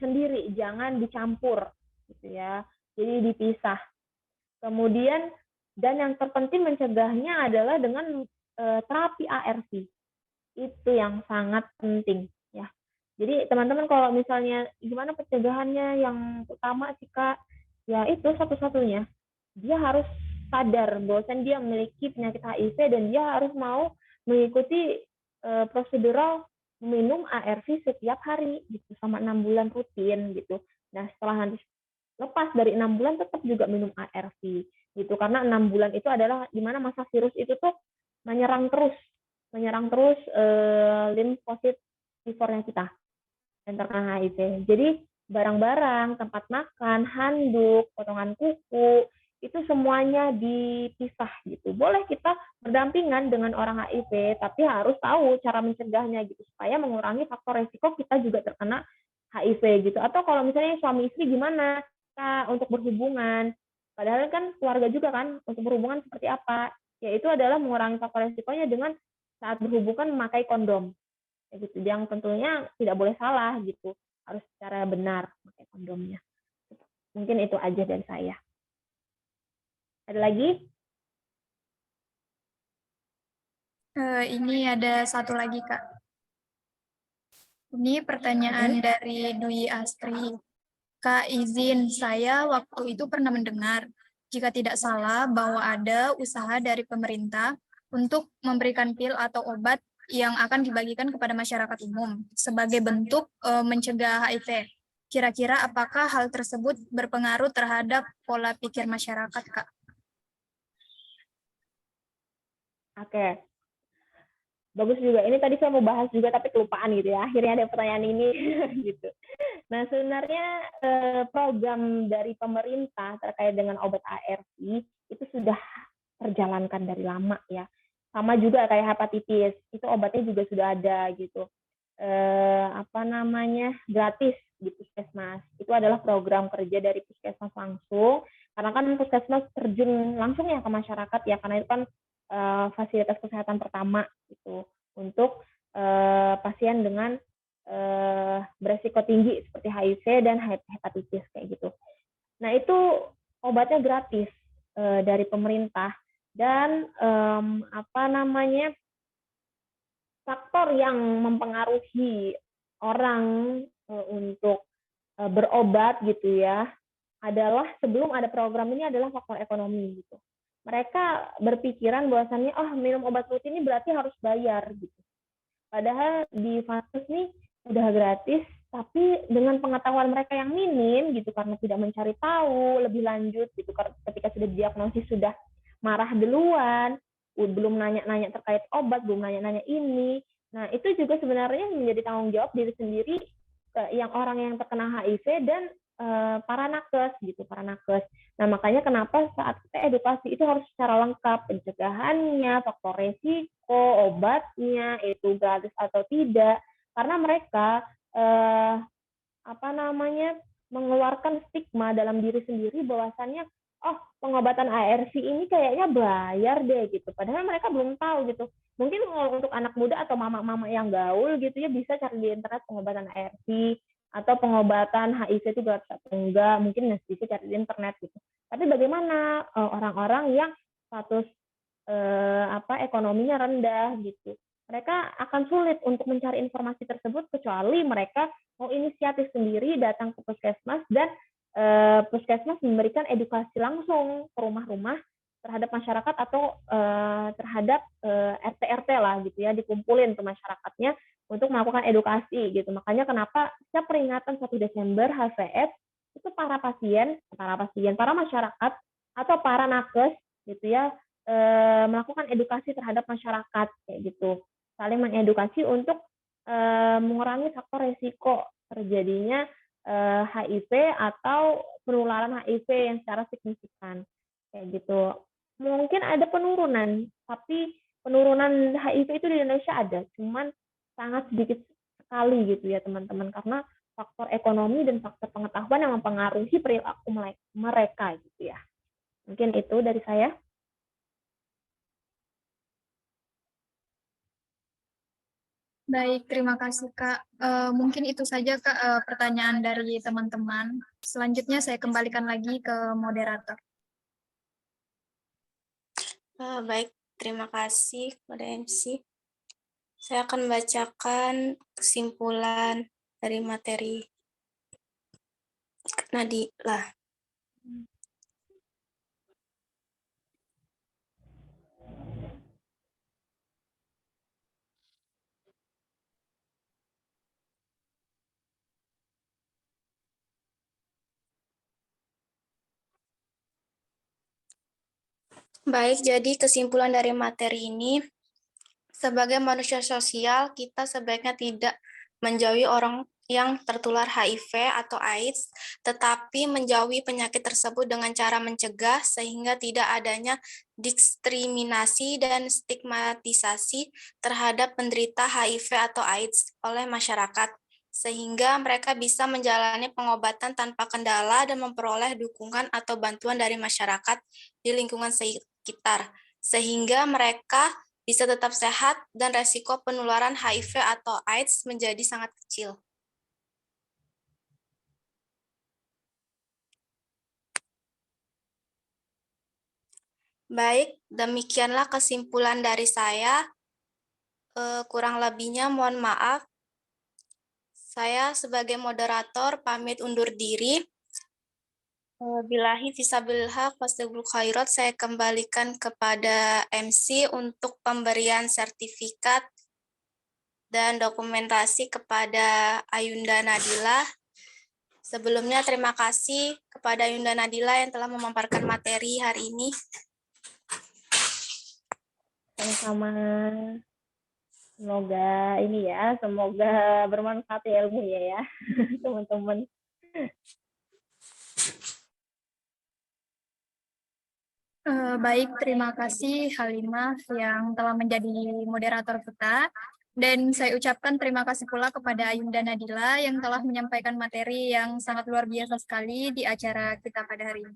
sendiri, jangan dicampur gitu ya. Jadi dipisah. Kemudian dan yang terpenting mencegahnya adalah dengan terapi ARV. Itu yang sangat penting ya. Jadi teman-teman kalau misalnya gimana pencegahannya, yang utama sih Kak, ya itu satu-satunya dia harus sadar bahwa dia memiliki penyakit HIV dan dia harus mau mengikuti prosedural minum ARV setiap hari gitu selama 6 bulan rutin gitu. Nah, setelah nanti lepas dari 6 bulan tetap juga minum ARV gitu, karena 6 bulan itu adalah di mana masa virus itu tuh menyerang terus limfosit T4-nya kita yang terkena HIV. Jadi barang-barang, tempat makan, handuk, potongan kuku, itu semuanya dipisah gitu. Boleh kita berdampingan dengan orang HIV, tapi harus tahu cara mencegahnya gitu, supaya mengurangi faktor resiko kita juga terkena HIV gitu. Atau kalau misalnya suami istri gimana Kak, untuk berhubungan, padahal kan keluarga juga kan, untuk berhubungan seperti apa? Yaitu adalah mengurangi faktor resikonya dengan saat berhubungan memakai kondom. Gitu. Yang tentunya tidak boleh salah gitu, harus secara benar pakai kondomnya. Mungkin itu aja dari saya. Ada lagi? Ini ada satu lagi Kak. Ini pertanyaan dari Dwi Astri. Kak, izin, saya waktu itu pernah mendengar, jika tidak salah, bahwa ada usaha dari pemerintah untuk memberikan pil atau obat yang akan dibagikan kepada masyarakat umum sebagai bentuk mencegah HIV. Kira-kira apakah hal tersebut berpengaruh terhadap pola pikir masyarakat, Kak? Oke. Bagus juga. Ini tadi saya mau bahas juga tapi kelupaan gitu ya. Akhirnya ada pertanyaan ini gitu. Nah, sebenarnya program dari pemerintah terkait dengan obat ARV itu sudah diperjalankan dari lama ya. Sama juga kayak hepatitis, itu obatnya juga sudah ada gitu. Gratis di puskesmas. Itu adalah program kerja dari puskesmas langsung, karena kan puskesmas terjun langsung ya ke masyarakat ya, karena itu kan fasilitas kesehatan pertama gitu untuk pasien dengan beresiko tinggi seperti HIV dan hepatitis kayak gitu. Nah itu obatnya gratis dari pemerintah dan faktor yang mempengaruhi orang untuk berobat gitu ya adalah sebelum ada program ini adalah faktor ekonomi gitu. Mereka berpikiran bahwasannya minum obat rutin ini berarti harus bayar gitu. Padahal di vaskes nih udah gratis, tapi dengan pengetahuan mereka yang minim gitu karena tidak mencari tahu lebih lanjut gitu, ketika sudah diagnosis sudah marah duluan, belum nanya-nanya terkait obat, belum nanya-nanya ini. Nah, itu juga sebenarnya menjadi tanggung jawab diri sendiri yang orang yang terkena HIV dan para nakes gitu, para nakes. Nah, makanya kenapa saat kita edukasi itu harus secara lengkap, pencegahannya, faktor resiko, obatnya, itu gratis atau tidak. Karena mereka mengeluarkan stigma dalam diri sendiri bahwasannya pengobatan ARV ini kayaknya bayar deh gitu. Padahal mereka belum tahu gitu. Mungkin kalau untuk anak muda atau mama-mama yang gaul gitu ya bisa cari di internet pengobatan ARV atau pengobatan HIV itu gratis atau enggak, mungkin bisa cari di internet gitu. Tapi bagaimana orang-orang yang status ekonominya rendah gitu. Mereka akan sulit untuk mencari informasi tersebut kecuali mereka mau inisiatif sendiri datang ke puskesmas dan puskesmas memberikan edukasi langsung ke rumah-rumah terhadap masyarakat atau terhadap RT-RT lah gitu ya, dikumpulin ke masyarakatnya untuk melakukan edukasi gitu. Makanya kenapa setiap peringatan 1 Desember HVS itu para masyarakat atau para nakes gitu ya melakukan edukasi terhadap masyarakat kayak gitu. Saling mengedukasi untuk mengurangi faktor resiko terjadinya HIV atau penularan HIV yang secara signifikan kayak gitu. Mungkin ada penurunan, tapi penurunan HIV itu di Indonesia ada, cuman sangat sedikit sekali gitu ya teman-teman, karena faktor ekonomi dan faktor pengetahuan yang mempengaruhi perilaku mereka gitu ya. Mungkin itu dari saya. Baik, terima kasih Kak. Mungkin itu saja Kak pertanyaan dari teman-teman. Selanjutnya saya kembalikan lagi ke moderator. Baik, terima kasih kepada MC. Saya akan membacakan kesimpulan dari materi Nadila. Baik, jadi kesimpulan dari materi ini, sebagai manusia sosial, kita sebaiknya tidak menjauhi orang yang tertular HIV atau AIDS, tetapi menjauhi penyakit tersebut dengan cara mencegah sehingga tidak adanya diskriminasi dan stigmatisasi terhadap penderita HIV atau AIDS oleh masyarakat, sehingga mereka bisa menjalani pengobatan tanpa kendala dan memperoleh dukungan atau bantuan dari masyarakat di lingkungan sekitar, sehingga mereka bisa tetap sehat dan resiko penularan HIV atau AIDS menjadi sangat kecil. Baik, demikianlah kesimpulan dari saya. Kurang lebihnya mohon maaf. Saya sebagai moderator pamit undur diri. Billahi fisabilil haq wastagfirul khairat, saya kembalikan kepada MC untuk pemberian sertifikat dan dokumentasi kepada Ayunda Nadila. Sebelumnya terima kasih kepada Ayunda Nadila yang telah memaparkan materi hari ini. Sama-sama. Semoga bermanfaat ya ilmunya ya, teman-teman. Baik, terima kasih Halimah yang telah menjadi moderator kita. Dan saya ucapkan terima kasih pula kepada Ayunda Nadila yang telah menyampaikan materi yang sangat luar biasa sekali di acara kita pada hari ini.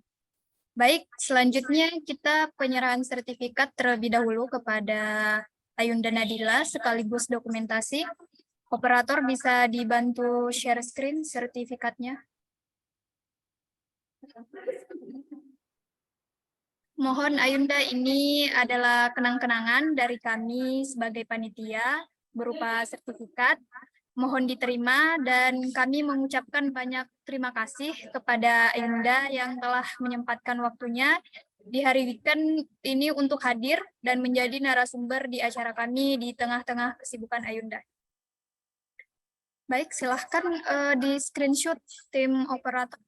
Baik, selanjutnya kita penyerahan sertifikat terlebih dahulu kepada Ayunda Nadila sekaligus dokumentasi. Operator bisa dibantu share screen sertifikatnya. Mohon Ayunda, ini adalah kenang-kenangan dari kami sebagai panitia berupa sertifikat. Mohon diterima dan kami mengucapkan banyak terima kasih kepada Ayunda yang telah menyempatkan waktunya di hari weekend ini untuk hadir dan menjadi narasumber di acara kami di tengah-tengah kesibukan Ayunda. Baik, silahkan di screenshot tim operator.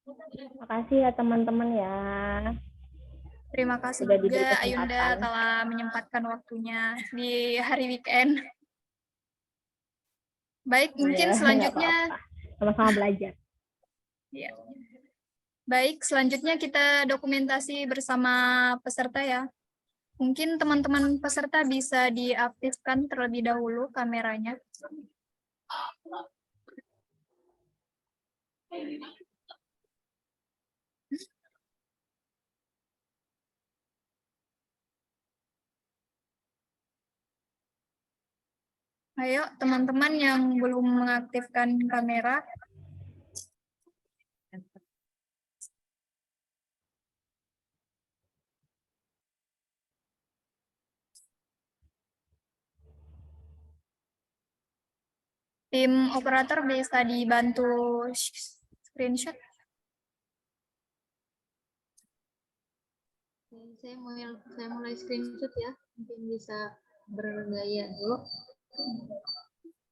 Terima kasih ya teman-teman ya. Terima kasih Sudah diberi juga Ayunda kesempatan. telah menyempatkan waktunya di hari weekend. Baik, mungkin Ya, nggak selanjutnya apa-apa. Sama-sama belajar. ya. Baik, selanjutnya kita dokumentasi bersama peserta ya. Mungkin teman-teman peserta bisa diaktifkan terlebih dahulu kameranya. Ayo, teman-teman yang belum mengaktifkan kamera. Tim operator bisa dibantu screenshot. Saya mulai screenshot ya, mungkin bisa bergaya dulu.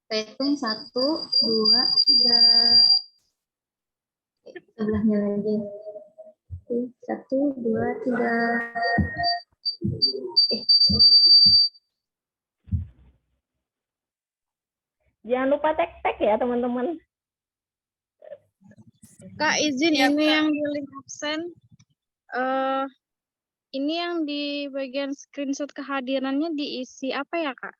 Saya hitung 1, 2, 3. Sebelahnya lagi. 1, 2, 3. Jangan lupa tag-tag ya teman-teman. Kak, izin Ya, ini Kak. yang di link absen. Ini yang di bagian screenshot kehadirannya diisi apa ya, Kak?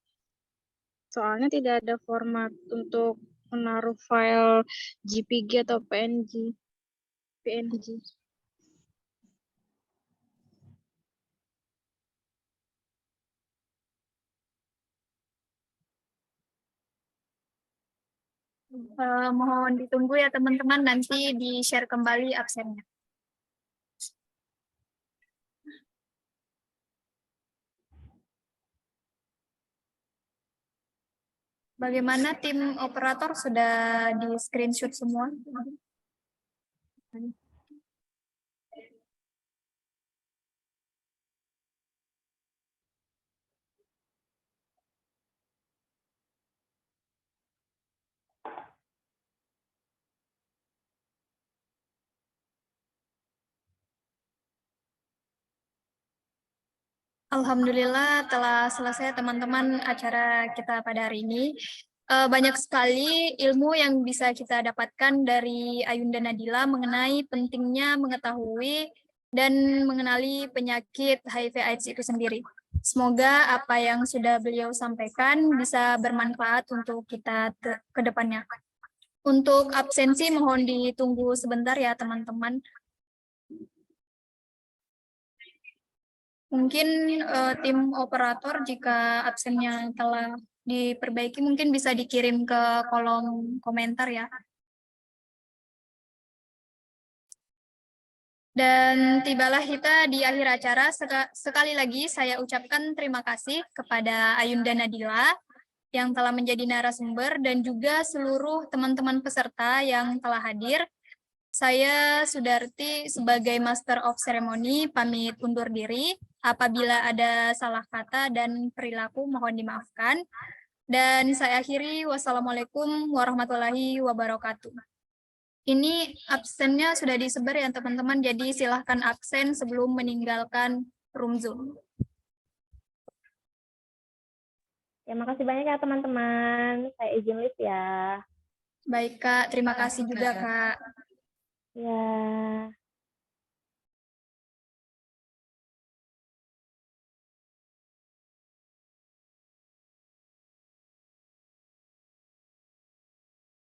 Soalnya tidak ada format untuk menaruh file JPG atau PNG. Mohon ditunggu ya teman-teman, nanti di-share kembali absennya. Bagaimana tim operator sudah di-screenshot semua? Alhamdulillah telah selesai teman-teman acara kita pada hari ini. Banyak sekali ilmu yang bisa kita dapatkan dari Ayunda Nadila mengenai pentingnya mengetahui dan mengenali penyakit HIV/AIDS itu sendiri. Semoga apa yang sudah beliau sampaikan bisa bermanfaat untuk kita ke depannya. Untuk absensi mohon ditunggu sebentar ya teman-teman. Mungkin tim operator jika absennya telah diperbaiki mungkin bisa dikirim ke kolom komentar ya. Dan tibalah kita di akhir acara. Sekali lagi saya ucapkan terima kasih kepada Ayunda Nadila yang telah menjadi narasumber dan juga seluruh teman-teman peserta yang telah hadir. Saya Sudarti sebagai Master of Ceremony pamit undur diri. Apabila ada salah kata dan perilaku mohon dimaafkan. Dan saya akhiri, wassalamualaikum warahmatullahi wabarakatuh. Ini absennya sudah disebar ya teman-teman, jadi silahkan absen sebelum meninggalkan room Zoom. Ya, makasih banyak ya teman-teman. Saya izin live ya. Baik, Kak. Terima kasih juga, Kak. Ya.